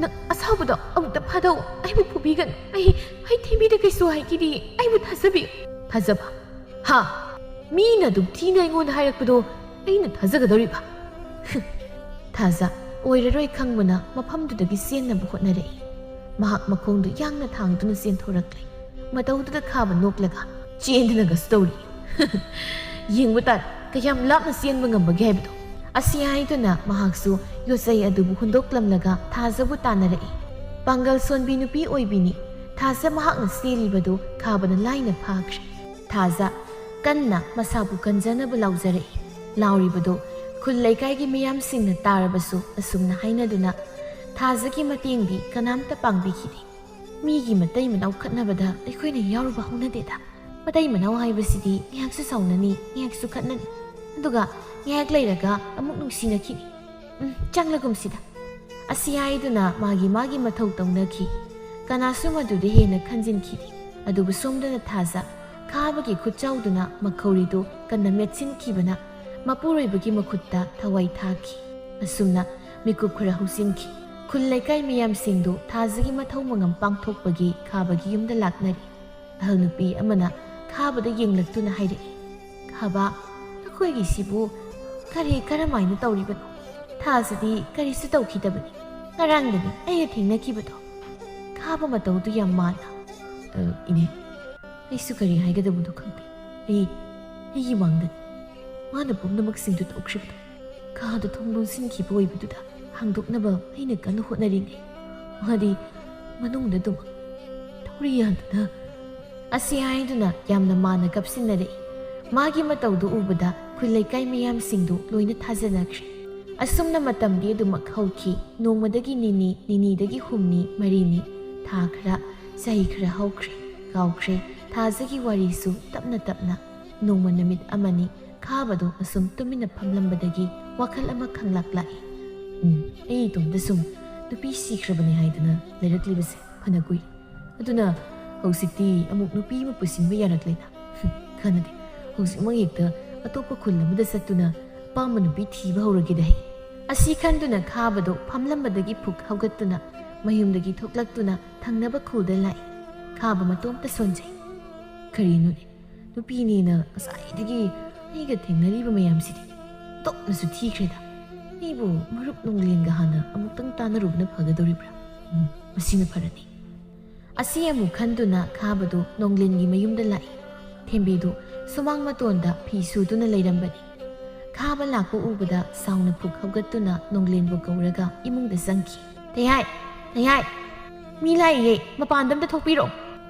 ꯅꯪ ꯑꯁꯥꯎꯕꯗꯣ ꯑꯃꯨꯛꯇ ꯐꯥꯗꯧ ꯑꯩꯕꯨ ꯐꯨꯕꯤꯒꯅꯨ ꯑꯩ ꯊꯦꯝꯕꯤꯗ ꯀꯩꯁꯨ ꯍꯥꯏꯈꯤꯗꯤ ꯑꯩꯕꯨ ꯊꯥꯖꯕꯤꯌꯨ ꯊꯥꯖꯕ ꯍꯥ ꯃꯤꯅ ꯑꯗꯨꯝ ꯊꯤꯅ ꯑꯩꯉꯣꯟꯗ ꯍꯥꯏꯔꯛꯄꯗꯣ ꯑꯩꯅ ꯊꯥꯖꯒꯗꯧꯔꯤꯕ ꯊꯥꯖ ꯑꯣꯏꯔꯔꯣꯏ ꯈꯪꯕꯅ ꯃꯐꯝꯗꯨꯗꯒꯤ ꯆꯦꯟꯅꯕ ꯍꯣꯠꯅꯔꯛꯏ ꯃꯍꯥꯛ ꯃꯈꯣꯡꯗꯨ ꯌꯥꯡꯅ ꯊꯥꯡꯗꯨꯅ ꯆꯦꯟꯊꯣꯔꯛꯂꯦ ꯃꯇꯧꯗꯨꯗ ꯈꯥꯕ ꯅꯣꯛꯂꯒ ꯆꯦꯟꯗꯅꯒꯁꯨ ꯇꯧꯔꯤ ꯌꯦꯡꯕ ꯇꯥꯔꯦ ꯀꯌꯥꯝ ꯂꯥꯞꯅ ꯆꯦꯟꯕ ꯉꯝꯕꯒꯦ ꯍꯥꯏꯕꯗꯣ ꯑꯁꯤ ꯍꯥꯏꯗꯨꯅ ꯃꯍꯥꯛꯁꯨ ꯌꯣꯠꯆꯩ ꯑꯗꯨꯕꯨ ꯍꯨꯟꯗꯣꯛꯂꯝꯂꯒ ꯊꯥꯖꯕꯨ ꯇꯥꯟꯅꯔꯛꯏ ꯄꯥꯡꯒꯜ ꯁꯣꯟꯕꯤ ꯅꯨꯄꯤ ꯑꯣꯏꯕꯤꯅꯤ ꯊꯥꯖ ꯃꯍꯥꯛꯅ ꯆꯦꯜꯂꯤꯕꯗꯨ ꯈꯥꯕꯅ ꯂꯥꯏꯅ ꯐꯥꯈ꯭ꯔꯦ꯫ ꯊꯥꯖ ꯀꯟꯅ ꯃꯁꯥꯕꯨ ꯀꯟꯖꯅꯕ ꯂꯥꯎꯖꯔꯛꯏ꯫ ꯂꯥꯎꯔꯤꯕꯗꯨ ꯈꯨꯜ ꯂꯩꯀꯥꯏꯒꯤ ꯃꯤꯌꯥꯝꯁꯤꯡꯅ ꯇꯥꯔꯕꯁꯨ ꯑꯁꯨꯝꯅ ꯍꯥꯏꯅꯗꯨꯅ ꯊꯥꯖꯒꯤ ꯃꯇꯦꯡꯗꯤ ꯀꯅꯥꯝꯇ ꯄꯥꯡꯕꯤꯈꯤꯗꯦ꯫ ꯃꯤꯒꯤ ꯃꯇꯩ ꯃꯅꯥꯎ ꯈꯠꯅꯕꯗ ꯑꯩꯈꯣꯏꯅ ꯌꯥꯎꯔꯨꯕ ꯍꯧꯅꯗꯦꯗ꯫ ꯃꯇꯩ ꯃꯅꯥꯎ ꯍꯥꯏꯕꯁꯤꯗꯤ ꯉꯥꯏꯍꯥꯛꯁꯨ ꯁꯥꯎꯅꯅꯤ, ꯉꯥꯏꯍꯥꯛꯁꯨ ꯈꯠꯅꯅꯤ, ꯑꯗꯨꯒ ꯉꯥꯏꯍꯥꯛ ꯂꯩꯔꯒ ꯑꯃꯨꯛ ꯅꯨꯡꯁꯤꯅꯈꯤꯅꯤ꯫ ꯆꯪꯂꯒꯨꯝꯁꯤꯗ꯫ ꯑꯁꯤ ꯍꯥꯏꯗꯨꯅ ꯃꯥꯒꯤ ꯃꯊꯧ ꯇꯧꯅꯈꯤ꯫ ꯀꯅꯥꯁꯨ ꯃꯗꯨꯗ ꯍꯦꯟꯅ ꯈꯟꯖꯤꯟꯈꯤꯗꯦ꯫ ꯑꯗꯨꯕꯨ ꯁꯣꯝꯗꯅ ꯊꯥꯖ ꯈꯥꯕꯒꯤ ꯈꯨꯠꯆꯥꯎꯗꯨꯅ ꯃꯈꯧꯔꯤꯗꯨ ꯀꯟꯅ ꯃꯦꯠꯁꯤꯟꯈꯤꯕꯅ ꯃꯄꯨꯔꯣꯏꯕꯒꯤ ꯃꯈꯨꯠꯇ ꯊꯋꯥꯏ ꯊꯥꯈꯤ꯫ ꯑꯁꯨꯝꯅ ꯃꯤꯀꯨꯞ ꯈꯔ ꯍꯧꯖꯤꯟꯈꯤ꯫ ꯈꯨꯜ ꯂꯩꯀꯥꯏ ꯃꯤꯌꯥꯝꯁꯤꯡꯗꯨ ꯊꯥꯖꯒꯤ ꯃꯊꯧ ꯃꯉꯝ ꯄꯥꯡꯊꯣꯛꯄꯒꯤ ꯈꯥꯕꯒꯤ ꯌꯨꯝꯗ ꯂꯥꯛꯅꯔꯤ꯫ ꯑꯍꯜ ꯅꯨꯄꯤ ꯑꯃꯅ ꯈꯥꯕꯗ ꯌꯦꯡꯂꯛꯇꯨꯅ ꯍꯥꯏꯔꯛꯏ, "ꯈꯥꯕ, ꯅꯈꯣꯏꯒꯤꯁꯤꯕꯨ ꯀꯔꯝꯍꯥꯏꯅ ꯇꯧꯔꯤꯕꯅꯣ? ꯊꯥꯖꯗꯤ ꯀꯔꯤꯁꯨ ꯇꯧꯈꯤꯗꯕꯅꯤ꯫ ꯉꯔꯥꯡꯗꯅꯤ ꯑꯩꯒ ꯊꯦꯡꯅꯈꯤꯕꯗꯣ꯫ ꯈꯥꯕ ꯃꯇꯧꯗꯨ ꯌꯥꯝ ꯃꯥꯟꯅ." "ꯏꯅꯦ, ꯑꯩꯁꯨ ꯀꯔꯤ ꯍꯥꯏꯒꯗꯕꯅꯣ ꯈꯪꯗꯦ꯫ ꯑꯩꯒꯤ ꯃꯥꯡꯗꯅꯤ ꯃꯥꯅ ꯄꯨꯝꯅꯃꯛꯁꯤꯡꯗꯨ ꯇꯧꯈ꯭ꯔꯤꯕꯗꯣ꯫ ꯈꯥꯗ ꯊꯣꯡ ꯂꯣꯟꯁꯤꯟꯈꯤꯕ ꯑꯣꯏꯕꯗꯨꯗ ꯍꯥꯡꯗꯣꯛꯅꯕ ꯑꯩꯅ ꯀꯟꯅ ꯍꯣꯠꯅꯔꯤꯉꯩ ꯃꯥꯗꯤ ꯃꯅꯨꯡꯗ ꯑꯗꯨꯃꯛ ꯊꯧꯔꯤ ꯌꯥꯟꯗꯨꯅ..." ꯑꯁꯤ ꯍꯥꯏꯗꯨꯅ ꯌꯥꯝꯅ ꯃꯥꯟꯅ ꯀꯞꯁꯤꯟꯅꯔꯛꯏ꯫ ꯃꯥꯒꯤ ꯃꯇꯧꯗꯨ ꯎꯕꯗ ꯈꯨꯜ ꯂꯩꯀꯥꯏ ꯃꯤꯌꯥꯝꯁꯤꯡꯗꯨ ꯂꯣꯏꯅ ꯊꯥꯖꯅꯈ꯭ꯔꯦ꯫ ꯑꯁꯨꯝꯅ ꯃꯇꯝꯗꯤ ꯑꯗꯨꯃꯛ ꯍꯧꯈꯤ꯫ ꯅꯣꯡꯃꯗꯒꯤ ꯅꯤꯅꯤ, ꯅꯤꯅꯤꯗꯒꯤ ꯍꯨꯝꯅꯤ, ꯃꯔꯤꯅꯤ, ꯊꯥ ꯈꯔ, ꯆꯍꯤ ꯈꯔ ꯍꯧꯈ꯭ꯔꯦ꯫ ꯀꯥꯎꯈ꯭ꯔꯦ ꯊꯥꯖꯒꯤ ꯋꯥꯔꯤꯁꯨ ꯇꯞꯅ ꯇꯞꯅ꯫ ꯅꯣꯡꯃ ꯅꯨꯃꯤꯠ ꯑꯃꯅꯤ ꯈꯥꯕꯗꯣ ꯑꯁꯨꯝ ꯇꯨꯃꯤꯟꯅ ꯐꯝꯂꯝꯕꯗꯒꯤ ꯋꯥꯈꯜ ꯑꯃ ꯈꯪꯂꯛ ꯂꯥꯛꯏ꯫ ꯑꯩ ꯏꯇꯣꯝꯇ ꯁꯨꯝ ꯅꯨꯄꯤ ꯁꯤꯈ꯭ꯔꯕꯅꯤ ꯍꯥꯏꯗꯅ ꯂꯩꯔꯛꯂꯤꯕꯁꯦ ꯐꯅ ꯀꯨꯏꯔꯦ꯫ ꯑꯗꯨꯅ ꯍꯧꯖꯤꯛꯇꯤ ꯑꯃꯨꯛ ꯅꯨꯄꯤ ꯑꯃ ꯄꯨꯁꯤꯟꯕ ꯌꯥꯔꯛꯂꯦꯅ ꯈꯟꯅꯗꯦ ꯍꯧꯖꯤꯛꯃꯛ ꯍꯦꯛꯇ ꯑꯇꯣꯞꯄ ꯈꯨꯜ ꯑꯃꯗ ꯆꯠꯇꯨꯅ ꯑꯄꯥꯝꯕ ꯅꯨꯄꯤ ꯊꯤꯕ ꯍꯧꯔꯒꯦꯗ ꯍꯦ꯫ ꯑꯁꯤ ꯈꯟꯗꯨꯅ ꯈꯥꯕꯗꯣ ꯐꯝꯂꯝꯕꯗꯒꯤ ꯐꯨꯛ ꯍꯧꯒꯠꯇꯨꯅ ꯃꯌꯨꯝꯗꯒꯤ ꯊꯣꯛꯂꯛꯇꯨꯅ ꯊꯪꯅꯕ ꯈꯨꯜꯗ ꯂꯥꯛꯏ꯫ ꯈꯥꯕ ꯃꯇꯣꯝꯇ ꯁꯣꯟꯖꯩ꯫ ꯀꯔꯤꯅꯣꯅꯦ, ꯅꯨꯄꯤꯅꯦꯅ ꯉꯁꯥꯏꯗꯒꯤ ꯑꯩꯒ ꯊꯦꯡꯅꯔꯤꯕ ꯃꯌꯥꯝꯁꯤꯗꯤ ꯇꯣꯛꯅꯁꯨ ꯊꯤꯈ꯭ꯔꯦꯗ꯫ ꯑꯩꯕꯨ ꯃꯔꯨꯞ ꯅꯣꯡꯂꯦꯟꯒ ꯍꯥꯟꯅ ꯑꯃꯨꯛꯇꯪ ꯇꯥꯟꯅꯔꯨꯕꯅ ꯐꯒꯗꯧꯔꯤꯕ꯭ꯔꯥ? ꯃꯁꯤꯅ ꯐꯔꯅꯤ꯫ ꯑꯁꯤ ꯑꯃꯨꯛ ꯈꯟꯗꯨꯅ ꯈꯥꯕꯗꯨ ꯅꯣꯡꯂꯦꯟꯒꯤ ꯃꯌꯨꯝꯗ ꯂꯥꯛꯏ꯫ ꯊꯦꯝꯕꯤꯗꯨ ꯁꯨꯃꯥꯡ ꯃꯇꯣꯟꯗ ꯐꯤ ꯁꯨꯗꯨꯅ ꯂꯩꯔꯝꯕꯅꯤ꯫ ꯈꯥꯕ ꯂꯥꯛꯄ ꯎꯕꯗ ꯁꯥꯎꯅ ꯐꯨꯛ ꯍꯧꯒꯠꯇꯨꯅ ꯅꯣꯡꯂꯦꯟꯕꯨ ꯀꯧꯔꯒ ꯏꯃꯨꯡꯗ ꯆꯪꯈꯤ꯫ "ꯊꯩꯍꯥꯏ, ꯃꯤ ꯂꯥꯛꯏꯌꯦ, ꯃꯄꯥꯟꯗ ꯑꯝꯇ ꯊꯣꯛꯄꯤꯔꯛꯑꯣ."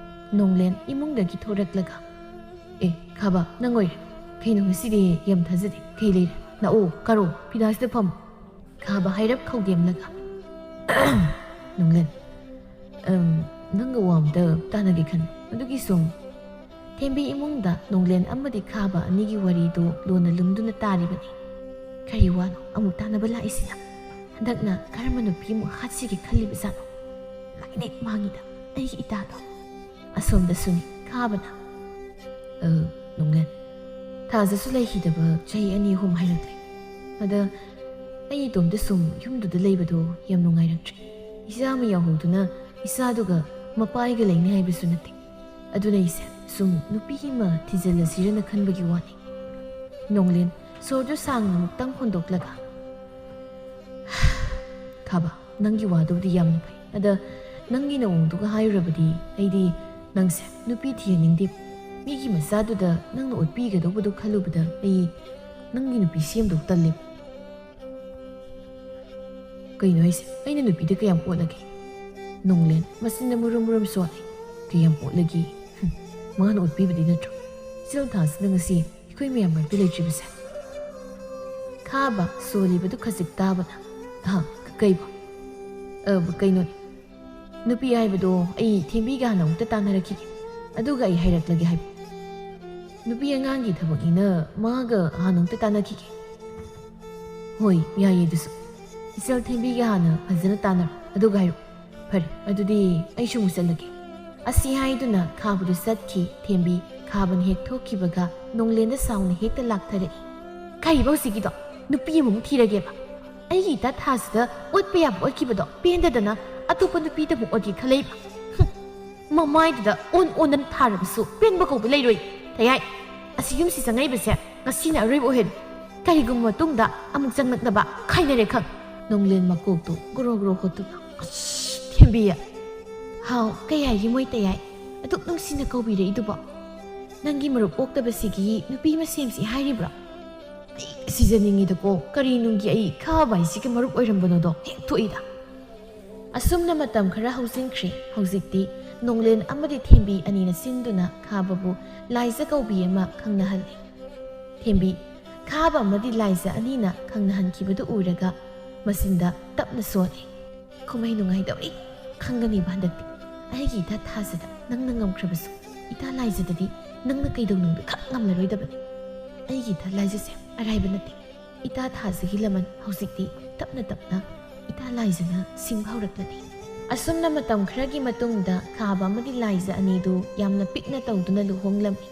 ꯅꯣꯡꯂꯦꯟ ꯏꯃꯨꯡꯗꯒꯤ ꯊꯣꯔꯛꯂꯒ, "ꯈꯥꯕ, ꯅꯪ ꯑꯣꯏꯔꯦ? ꯀꯩꯅꯣ ꯉꯁꯤꯗꯤ ꯌꯥꯝ ꯊꯥꯖꯗꯦ, ꯀꯩ ꯂꯩꯔꯦ? ꯂꯥꯛꯑꯣ, ꯀꯥꯔꯣ, ꯐꯤꯗꯥꯁꯤꯗ ꯐꯝꯃꯣ." ꯈꯥꯕ ꯍꯥꯏꯔꯞ ꯈꯧꯒꯦꯝꯂꯒ, "ꯅꯣꯡꯂꯦꯟ, ꯅꯪꯒ ꯋꯥ ꯑꯝꯇ ꯇꯥꯟꯅꯒꯦ ꯈꯟꯕ, ꯑꯗꯨꯒꯤ ꯁꯨꯝ..." ꯊꯦꯝꯕꯤ ꯏꯃꯨꯡꯗ ꯅꯣꯡꯂꯦꯟ ꯑꯃꯗꯤ ꯈꯥꯕ ꯑꯅꯤꯒꯤ ꯋꯥꯔꯤꯗꯨ ꯂꯣꯟꯅ ꯂꯨꯝꯗꯨꯅ ꯇꯥꯔꯤꯕꯅꯤ꯫ ꯀꯔꯤ ꯋꯥꯅꯣ ꯑꯃꯨꯛ ꯇꯥꯟꯅꯕ ꯂꯥꯛꯏꯁꯤꯅ? ꯍꯟꯗꯛꯅ ꯀꯔꯝꯕ ꯅꯨꯄꯤ ꯑꯃꯨꯛ ꯍꯥꯠꯁꯤꯒꯦ ꯈꯜꯂꯤꯕꯖꯥꯠꯅꯣ? ꯂꯥꯏꯅꯦꯛ ꯃꯥꯡꯉꯤꯗ ꯑꯩꯒꯤ ꯏꯇꯥꯗꯣ꯫ ꯑꯁꯣꯝꯗꯁꯨꯅꯤ ꯈꯥꯕꯅ, "ꯅꯣꯡꯂꯦꯟ, ꯊꯥꯖꯁꯨ ꯂꯩꯈꯤꯗꯕ ꯆꯍꯤ 2-3 ꯍꯥꯏꯔꯛꯂꯦ꯫ ꯑꯗ ꯑꯩ ꯏꯇꯣꯝꯇ ꯁꯨꯝ ꯌꯨꯝꯗꯨꯗ ꯂꯩꯕꯗꯣ ꯌꯥꯝ ꯅꯨꯡꯉꯥꯏꯔꯛꯇ꯭ꯔꯦ꯫ ꯏꯆꯥ ꯑꯃ ꯌꯥꯎꯍꯧꯗꯨꯅ ꯏꯆꯥꯗꯨꯒ ꯃꯄꯥꯏꯒ ꯂꯩꯅꯤ ꯍꯥꯏꯕꯁꯨ ꯅꯠꯇꯦ꯫ ꯑꯗꯨꯅ ꯑꯩꯁꯦ ꯁꯨꯝ ꯅꯨꯄꯤ ꯑꯃ ꯊꯤꯖꯤꯜꯂꯁꯤꯔꯅ ꯈꯟꯕꯒꯤ ꯋꯥꯅꯤ." ꯅꯣꯡꯂꯦꯟ ꯁꯣꯔꯗꯨ ꯁꯥꯡꯅ ꯑꯃꯨꯛꯇꯪ ꯍꯣꯟꯗꯣꯛꯂꯒ, "ꯈꯥꯕ, ꯅꯪꯒꯤ ꯋꯥꯗꯨꯕꯨꯗꯤ ꯌꯥꯝꯅ ꯐꯩ꯫ ꯑꯗ ꯅꯪꯒꯤ ꯅꯑꯣꯡꯗꯨꯒ ꯍꯥꯏꯔꯨꯔꯕꯗꯤ ꯑꯩꯗꯤ ꯅꯪꯁꯦ ꯅꯨꯄꯤ ꯊꯤꯍꯟꯅꯤꯡꯗꯦ꯫ ꯃꯤꯒꯤ ꯃꯆꯥꯗꯨꯗ ꯅꯪꯅ ꯑꯣꯠꯄꯤꯒꯗꯧꯕꯗꯨ ꯈꯜꯂꯨꯕꯗ ꯑꯩ ꯅꯪꯒꯤ ꯅꯨꯄꯤ ꯁꯦꯝꯗꯧ ꯇꯜꯂꯦ." "ꯀꯩꯅꯣ ꯍꯥꯏꯁꯦ? ꯑꯩꯅ ꯅꯨꯄꯤꯗ ꯀꯌꯥꯝ ꯑꯣꯠꯂꯒꯦ?" ꯅꯣꯡꯂꯦꯟ ꯃꯆꯤꯟꯗ ꯃꯨꯔꯨꯝ ꯁꯣꯜꯂꯤ꯫ "ꯀꯌꯥꯝ ꯑꯣꯠꯂꯒꯦ? ꯃꯥꯅ ꯑꯣꯠꯄꯤꯕꯗꯤ ꯅꯠꯇ꯭ꯔꯣ ꯏꯆꯦꯜ ꯊꯥꯁꯤꯅ ꯉꯁꯤ ꯑꯩꯈꯣꯏ ꯃꯌꯥꯝ ꯃꯔꯛꯇ ꯂꯩꯇ꯭ꯔꯤꯕꯁꯦ?" ꯈꯥꯕ ꯁꯣꯜꯂꯤꯕꯗꯨ ꯈꯖꯤꯛ ꯇꯥꯕꯅ, "ꯀꯩꯕꯣ? ꯀꯩꯅꯣꯅꯦ, ꯅꯨꯄꯤ ꯍꯥꯏꯕꯗꯣ ꯑꯩ ꯊꯦꯝꯕꯤꯒ ꯍꯥꯟꯅ ꯑꯃꯨꯛꯇ ꯇꯥꯟꯅꯔꯛꯈꯤꯒꯦ, ꯑꯗꯨꯒ ꯑꯩ ꯍꯥꯏꯔꯛꯂꯒꯦ ꯍꯥꯏꯕ꯫ ꯅꯨꯄꯤ ꯑꯉꯥꯡꯒꯤ ꯊꯕꯛꯅꯤꯅ ꯃꯥꯒ ꯍꯥꯟꯅ ꯑꯃꯨꯛꯇ ꯇꯥꯟꯅꯈꯤꯒꯦ." "ꯍꯣꯏ, ꯌꯥꯏꯌꯦ ꯑꯗꯨꯁꯨ꯫ ꯏꯆꯦꯜ ꯊꯦꯝꯕꯤꯒ ꯍꯥꯟꯅ ꯐꯖꯅ ꯇꯥꯟꯅꯔꯣ, ꯑꯗꯨꯒ ꯍꯥꯏꯔꯛꯑꯣ." "ꯐꯔꯦ, ꯑꯗꯨꯗꯤ ꯑꯩꯁꯨ ꯑꯃꯨꯛ ꯆꯠꯂꯒꯦ." ꯑꯁꯤ ꯍꯥꯏꯗꯨꯅ ꯈꯥꯕꯗꯨ ꯆꯠꯈꯤ꯫ ꯊꯦꯝꯕꯤ ꯈꯥꯕꯅ ꯍꯦꯛ ꯊꯣꯛꯈꯤꯕꯒ ꯅꯣꯡꯂꯦꯟꯗ ꯁꯥꯎꯅ ꯍꯦꯛꯇ ꯂꯥꯛꯊꯔꯛꯏ꯫ "ꯀꯔꯤꯕ ꯍꯧꯖꯤꯛꯀꯤꯗꯣ? ꯅꯨꯄꯤ ꯑꯃꯃꯨꯛ ꯊꯤꯔꯒꯦꯕ? ꯑꯩꯒꯤ ꯏꯇꯥ ꯊꯥꯁꯤꯗ ꯑꯣꯠꯄ ꯌꯥꯕ ꯑꯣꯠꯈꯤꯕꯗꯣ ꯄꯦꯟꯗꯗꯅ ꯑꯇꯣꯞꯄ ꯅꯨꯄꯤꯗ ꯑꯃꯨꯛ ꯑꯣꯠꯀꯦ ꯈꯜꯂꯛꯏꯕ? ꯃꯃꯥꯏꯗꯨꯗ ꯑꯣꯟꯅ ꯊꯥꯔꯕꯁꯨ ꯄꯦꯟꯕ ꯀꯧꯕ ꯂꯩꯔꯣꯏ꯫ ꯊꯩꯍꯥꯏ, ꯑꯁꯤ ꯌꯨꯝꯁꯤ ꯆꯪꯉꯛꯏꯕꯁꯦ ꯉꯁꯤꯅ ꯑꯔꯣꯏꯕ ꯑꯣꯏꯍꯜꯂꯨ꯫ ꯀꯔꯤꯒꯨꯝꯕ ꯃꯇꯨꯡꯗ ꯑꯃꯨꯛ ꯆꯪꯂꯛꯅꯕ ꯈꯥꯏꯅꯔꯦ ꯈꯪ." ꯅꯣꯡꯂꯦꯟ ꯃꯀꯣꯛꯇꯨ ꯒ꯭ꯔꯣ ꯍꯣꯠꯇꯨꯅ, "ꯊꯦꯝꯕꯤ." "ꯍꯥꯎ, ꯀꯩ ꯍꯥꯏꯒꯦ ꯃꯣꯏ ꯇꯌꯥꯏ? ꯑꯗꯨꯛ ꯅꯨꯡꯁꯤꯅ ꯀꯧꯕꯤꯔꯛꯏꯗꯨꯕꯣ? ꯅꯪꯒꯤ ꯃꯔꯨꯞ ꯑꯣꯛꯇꯕꯁꯤꯒꯤ ꯅꯨꯄꯤ ꯃꯁꯦꯝꯁꯤ ꯍꯥꯏꯔꯤꯕ꯭ꯔꯣ? ꯑꯩ ꯁꯤꯖꯅꯤꯡꯉꯤꯗꯀꯣ ꯀꯔꯤꯅꯨꯡꯒꯤ ꯑꯩ ꯈꯥꯕ ꯍꯥꯏꯁꯤꯒ ꯃꯔꯨꯞ ꯑꯣꯏꯔꯝꯕꯅꯣꯗꯣ ꯍꯦꯛ ꯊꯣꯛꯏꯗ." ꯑꯁꯨꯝꯅ ꯃꯇꯝ ꯈꯔ ꯍꯧꯖꯤꯟꯈ꯭ꯔꯦ꯫ ꯍꯧꯖꯤꯛꯇꯤ ꯅꯣꯡꯂꯦꯟ ꯑꯃꯗꯤ ꯊꯦꯝꯕꯤ ꯑꯅꯤꯅ ꯁꯤꯟꯗꯨꯅ ꯈꯥꯕꯕꯨ ꯂꯥꯏꯖ ꯀꯧꯕꯤ ꯑꯃ ꯈꯪꯅꯍꯜꯂꯤ꯫ ꯊꯦꯝꯕꯤ, ꯈꯥꯕ ꯑꯃꯗꯤ ꯂꯥꯏꯖ ꯑꯅꯤꯅ ꯈꯪꯅꯍꯟꯈꯤꯕꯗꯨ ꯎꯔꯒ ꯃꯆꯤꯟꯗ ꯇꯞꯅ ꯁꯣꯜꯂꯤ꯫ ꯀꯨꯝꯍꯩ ꯅꯨꯡꯉꯥꯏꯗꯧꯔꯤ, ꯈꯪꯒꯅꯤꯕ ꯍꯟꯗꯛꯇꯤ꯫ ꯑꯩꯒꯤ ꯏꯇꯥ ꯊꯥꯖꯗ ꯅꯪꯅ ꯉꯝꯈ꯭ꯔꯕꯁꯨ ꯏꯇꯥ ꯂꯥꯏꯖꯗꯗꯤ ꯅꯪꯅ ꯀꯩꯗꯧꯅꯨꯡꯗ ꯈꯛ ꯉꯝꯂꯔꯣꯏꯗꯕꯅꯤ꯫ ꯑꯩꯒꯤ ꯏꯇꯥ ꯂꯥꯏꯖꯁꯦ ꯑꯔꯥꯏꯕ ꯅꯠꯇꯦ꯫ ꯏꯇꯥ ꯊꯥꯖꯒꯤ ꯂꯃꯟ ꯍꯧꯖꯤꯛꯇꯤ ꯇꯞꯅ ꯇꯞꯅ ꯏꯇꯥ ꯂꯥꯏꯖꯅ ꯁꯤꯡꯕ ꯍꯧꯔꯛꯂꯅꯤ꯫ ꯑꯁꯨꯝꯅ ꯃꯇꯝ ꯈꯔꯒꯤ ꯃꯇꯨꯡꯗ ꯈꯥꯕ ꯑꯃꯗꯤ ꯂꯥꯏꯖ ꯑꯅꯤꯗꯨ ꯌꯥꯝꯅ ꯄꯤꯛꯅ ꯇꯧꯗꯨꯅ ꯂꯨꯍꯣꯡꯂꯝꯃꯤ꯫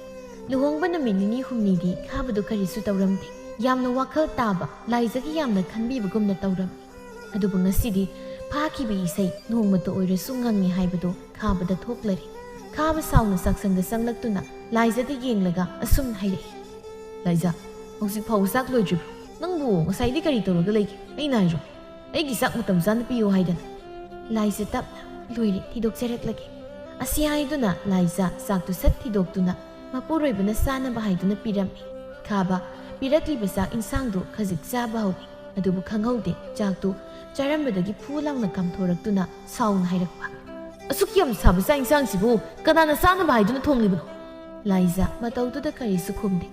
ꯂꯨꯍꯣꯡꯕ ꯅꯨꯃꯤꯠ ꯅꯤꯅꯤ ꯍꯨꯝꯅꯤꯗꯤ ꯈꯥꯕꯗꯨ ꯀꯔꯤꯁꯨ ꯇꯧꯔꯝꯗꯦ꯫ ꯌꯥꯝꯅ ꯋꯥꯈꯜ ꯇꯥꯕ, ꯂꯥꯏꯖꯒꯤ ꯌꯥꯝꯅ ꯈꯟꯕꯤꯕꯒꯨꯝꯅ ꯇꯧꯔꯝꯃꯤ꯫ ꯑꯗꯨꯕꯨ ꯉꯁꯤꯗꯤ ꯐꯥꯈꯤꯕ ꯏꯁꯩ ꯅꯣꯡꯃꯇ ꯑꯣꯏꯔꯁꯨ ꯉꯪꯉꯤ ꯍꯥꯏꯕꯗꯨ ꯈꯥꯕꯗ ꯊꯣꯛꯂꯔꯤ꯫ ꯈꯥꯕ ꯁꯥꯎꯅ ꯆꯥꯛꯁꯪꯗ ꯆꯪꯂꯛꯇꯨꯅ ꯂꯥꯏꯖꯗ ꯌꯦꯡꯂꯒ ꯑꯁꯨꯝ ꯍꯥꯏꯔꯛꯏ꯫ ꯂꯥꯏꯖ, ꯍꯧꯖꯤꯛ ꯐꯥꯎꯕ ꯆꯥꯛ ꯂꯣꯏꯗ꯭ꯔꯤꯕ꯭ꯔꯣ? ꯅꯪꯕꯨ ꯉꯁꯥꯏꯗꯤ ꯀꯔꯤ ꯇꯧꯔꯒ ꯂꯩꯒꯦ? ꯑꯩꯅ ꯍꯥꯏꯔꯣ, ꯑꯩꯒꯤ ꯆꯥꯛ ꯃꯇꯝ ꯆꯥꯅ ꯄꯤꯌꯨ ꯍꯥꯏꯗꯅ꯫ ꯂꯥꯏꯖ ꯇꯞꯅ, ꯂꯣꯏꯔꯦ, ꯊꯤꯗꯣꯛꯆꯔꯛꯂꯒꯦ꯫ ꯑꯁꯤ ꯍꯥꯏꯗꯨꯅ ꯂꯥꯏꯖ ꯆꯥꯛꯇꯨ ꯁꯠ ꯊꯤꯗꯣꯛꯇꯨꯅ ꯃꯄꯨꯔꯣꯏꯕꯅ ꯆꯥꯅꯕ ꯍꯥꯏꯗꯨꯅ ꯄꯤꯔꯝꯃꯤ꯫ ꯈꯥꯕ ꯄꯤꯔꯛꯂꯤꯕ ꯆꯥꯛ ꯏꯟꯁꯥꯡꯗꯨ ꯈꯖꯤꯛ ꯆꯥꯕ ꯍꯧꯏ꯫ ꯑꯗꯨꯕꯨ ꯈꯪꯍꯧꯗꯦ ꯆꯥꯛꯇꯨ ꯆꯥꯔꯝꯕꯗꯒꯤ ꯐꯨ ꯂꯥꯎꯅ ꯀꯥꯝꯊꯣꯔꯛꯇꯨꯅ ꯁꯥꯎꯅ ꯍꯥꯏꯔꯛꯄ꯫ ꯑꯁꯨꯛ ꯌꯥꯝ ꯁꯥꯕ ꯆꯥꯛ ꯏꯟꯁꯥꯡꯁꯤꯕꯨ ꯀꯅꯥꯅ ꯆꯥꯅꯕ ꯍꯥꯏꯗꯨꯅ ꯊꯣꯡꯂꯤꯕꯅꯣ? ꯂꯥꯏꯖ ꯃꯇꯧꯗꯨꯗ ꯀꯔꯤꯁꯨ ꯈꯨꯝꯗꯦ꯫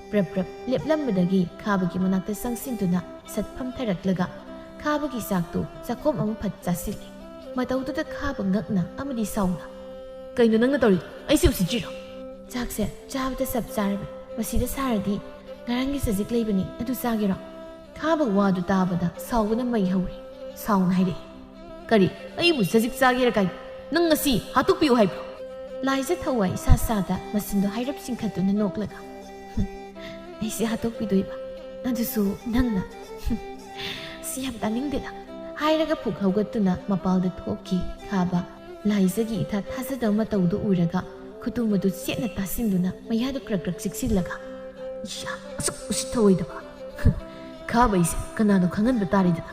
ꯄ꯭ꯔꯞ ꯄ꯭ꯔꯞ ꯂꯦꯞꯂꯝꯕꯗꯒꯤ ꯈꯥꯕꯒꯤ ꯃꯅꯥꯛꯇ ꯆꯪꯁꯤꯟꯗꯨꯅ ꯁꯠ ꯐꯝꯊꯔꯛꯂꯒ ꯈꯥꯕꯒꯤ ꯆꯥꯛꯇꯨ ꯆꯥꯛꯈꯣꯝ ꯑꯃ ꯐꯠ ꯆꯥꯁꯤꯜꯂꯤ꯫ ꯃꯇꯧꯗꯨꯗ ꯈꯥꯕ ꯉꯛꯅ ꯑꯃꯗꯤ ꯁꯥꯎꯅ, ꯀꯩꯅꯣ ꯅꯪꯅ ꯇꯧꯔꯤꯗꯣ? ꯑꯩꯁꯦ ꯎꯁꯤꯠꯇ꯭ꯔꯤꯔꯣ? ꯆꯥꯛꯁꯦ ꯆꯥꯕꯗ ꯆꯞ ꯆꯥꯔꯕꯅꯤ, ꯃꯁꯤꯗ ꯁꯥꯔꯗꯤ ꯉꯔꯥꯡꯒꯤ ꯆꯖꯤꯛ ꯂꯩꯕꯅꯤ, ꯑꯗꯨ ꯆꯥꯒꯦꯔꯣ? ꯈꯥꯕ ꯋꯥꯗꯨ ꯇꯥꯕꯗ ꯁꯥꯎꯕꯅ ꯃꯩ ꯍꯧꯔꯤ꯫ ꯁꯥꯎꯅ ꯍꯥꯏꯔꯛꯏ, ꯀꯔꯤ, ꯑꯩꯕꯨ ꯆꯖꯤꯛ ꯆꯥꯒꯦꯔ ꯀꯥꯏ? ꯅꯪ ꯉꯁꯤ ꯍꯥꯠꯇꯣꯛꯄꯤꯌꯨ ꯍꯥꯏꯕ꯭ꯔꯣ? ꯂꯥꯏꯖ ꯊꯋꯥꯏ ꯏꯁꯥ ꯁꯥꯗ ꯃꯆꯤꯟꯗꯣ ꯍꯥꯏꯔꯞ ꯆꯤꯡꯈꯠꯇꯨꯅ ꯅꯣꯛꯂꯒ, ꯑꯩꯁꯦ ꯍꯥꯠꯇꯣꯛꯄꯤꯗꯣꯏꯕ, ꯑꯗꯨꯁꯨ ꯅꯪꯅ? ꯁꯤ ꯌꯥꯝ ꯇꯥꯅꯤꯡꯗꯦꯗ ꯍꯥꯏꯔꯒ ꯄꯨꯛ ꯍꯧꯒꯠꯇꯨꯅ ꯃꯄꯥꯜꯗ ꯊꯣꯛꯈꯤ꯫ ꯈꯥꯕ ꯂꯥꯏꯖꯒꯤ ꯏꯊꯥ ꯊꯥꯖꯗꯕ ꯃꯇꯧꯗꯨ ꯎꯔꯒ ꯈꯨꯇꯨꯝ ꯑꯗꯨ ꯆꯦꯠꯅ ꯇꯥꯁꯤꯟꯗꯨꯅ ꯃꯌꯥꯗꯨ ꯀ꯭ꯔꯛ ꯀ꯭ꯔꯛ ꯆꯤꯛꯁꯤꯜꯂꯒ, ꯏꯁꯥ ꯑꯁꯨꯛ ꯎꯁꯤꯠꯊꯑꯣꯏꯗꯕ ꯈꯥꯕ ꯑꯩꯁꯦ ꯀꯅꯥꯅꯣ ꯈꯪꯍꯟꯕ ꯇꯥꯔꯦꯗꯅ꯫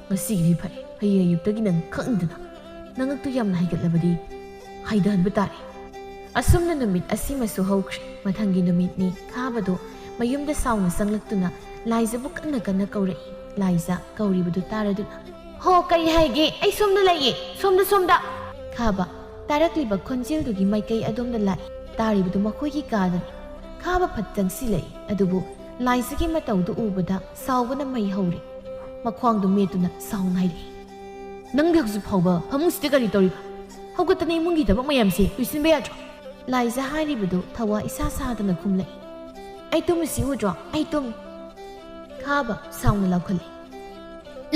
ꯉꯁꯤꯒꯤꯗꯤ ꯐꯔꯦ, ꯍꯌꯦꯡ ꯑꯌꯨꯛꯇꯒꯤ ꯅꯪ ꯈꯪꯗꯅ ꯅꯉꯛꯇꯨ ꯌꯥꯝꯅ ꯍꯥꯏꯒꯠꯂꯕꯗꯤ ꯍꯥꯏꯗꯍꯟꯕ ꯇꯥꯔꯦ꯫ ꯑꯁꯨꯝꯅ ꯅꯨꯃꯤꯠ ꯑꯁꯤꯃꯁꯨ ꯍꯧꯈ꯭ꯔꯦ꯫ ꯃꯊꯪꯒꯤ ꯅꯨꯃꯤꯠꯅꯤ ꯈꯥꯕꯗꯣ ꯃꯌꯨꯝꯗ ꯁꯥꯎꯅ ꯆꯪꯂꯛꯇꯨꯅ ꯂꯥꯏꯖꯕꯨ ꯀꯟꯅ ꯀꯟꯅ ꯀꯧꯔꯛꯏ꯫ ꯂꯥꯏꯖ ꯀꯧꯔꯤꯕꯗꯨ ꯇꯥꯔꯗꯨꯅ, ꯍꯣ ꯀꯔꯤ ꯍꯥꯏꯒꯦ? ꯑꯩ ꯁꯣꯝꯗ ꯂꯩꯌꯦ, ꯁꯣꯝꯗ꯫ ꯈꯥꯕ ꯇꯥꯔꯛꯂꯤꯕ ꯈꯣꯟꯖꯦꯜꯗꯨꯒꯤ ꯃꯥꯏꯀꯩ ꯑꯗꯣꯝꯗ ꯂꯥꯛꯏ꯫ ꯇꯥꯔꯤꯕꯗꯨ ꯃꯈꯣꯏꯒꯤ ꯀꯥꯗꯅꯤ꯫ ꯈꯥꯕ ꯐꯠ ꯆꯪꯁꯤꯜꯂꯛꯏ꯫ ꯑꯗꯨꯕꯨ ꯂꯥꯏꯖꯒꯤ ꯃꯇꯧꯗꯨ ꯎꯕꯗ ꯁꯥꯎꯕꯅ ꯃꯩ ꯍꯧꯔꯤ꯫ ꯃꯈ꯭ꯋꯥꯡꯗꯨ ꯃꯦꯠꯇꯨꯅ ꯁꯥꯎꯅ ꯍꯥꯏꯔꯛꯏ, ꯅꯪꯗꯤ ꯍꯧꯖꯤꯛ ꯐꯥꯎꯕ ꯐꯃꯨꯡꯁꯤꯗ ꯀꯔꯤ ꯇꯧꯔꯤꯕ? ꯍꯧꯒꯠꯇꯅ ꯏꯃꯨꯡꯒꯤ ꯊꯕꯛ ꯃꯌꯥꯝꯁꯦ ꯂꯣꯏꯁꯤꯟꯕ ꯌꯥꯗ꯭ꯔꯣ? ꯂꯥꯏꯖ ꯍꯥꯏꯔꯤꯕꯗꯨ ꯊꯋꯥ ꯏꯁꯥ ꯁꯥꯗꯅ ꯈꯨꯝꯂꯛꯏ, ꯑꯩ ꯇꯨꯝꯃꯤꯁꯤ ꯎꯗ꯭ꯔꯣ? ꯑꯩ ꯇꯨꯝꯃꯤ꯫ ꯈꯥꯕ ꯁꯥꯎꯅ ꯂꯥꯎꯈꯠꯂꯛꯏ,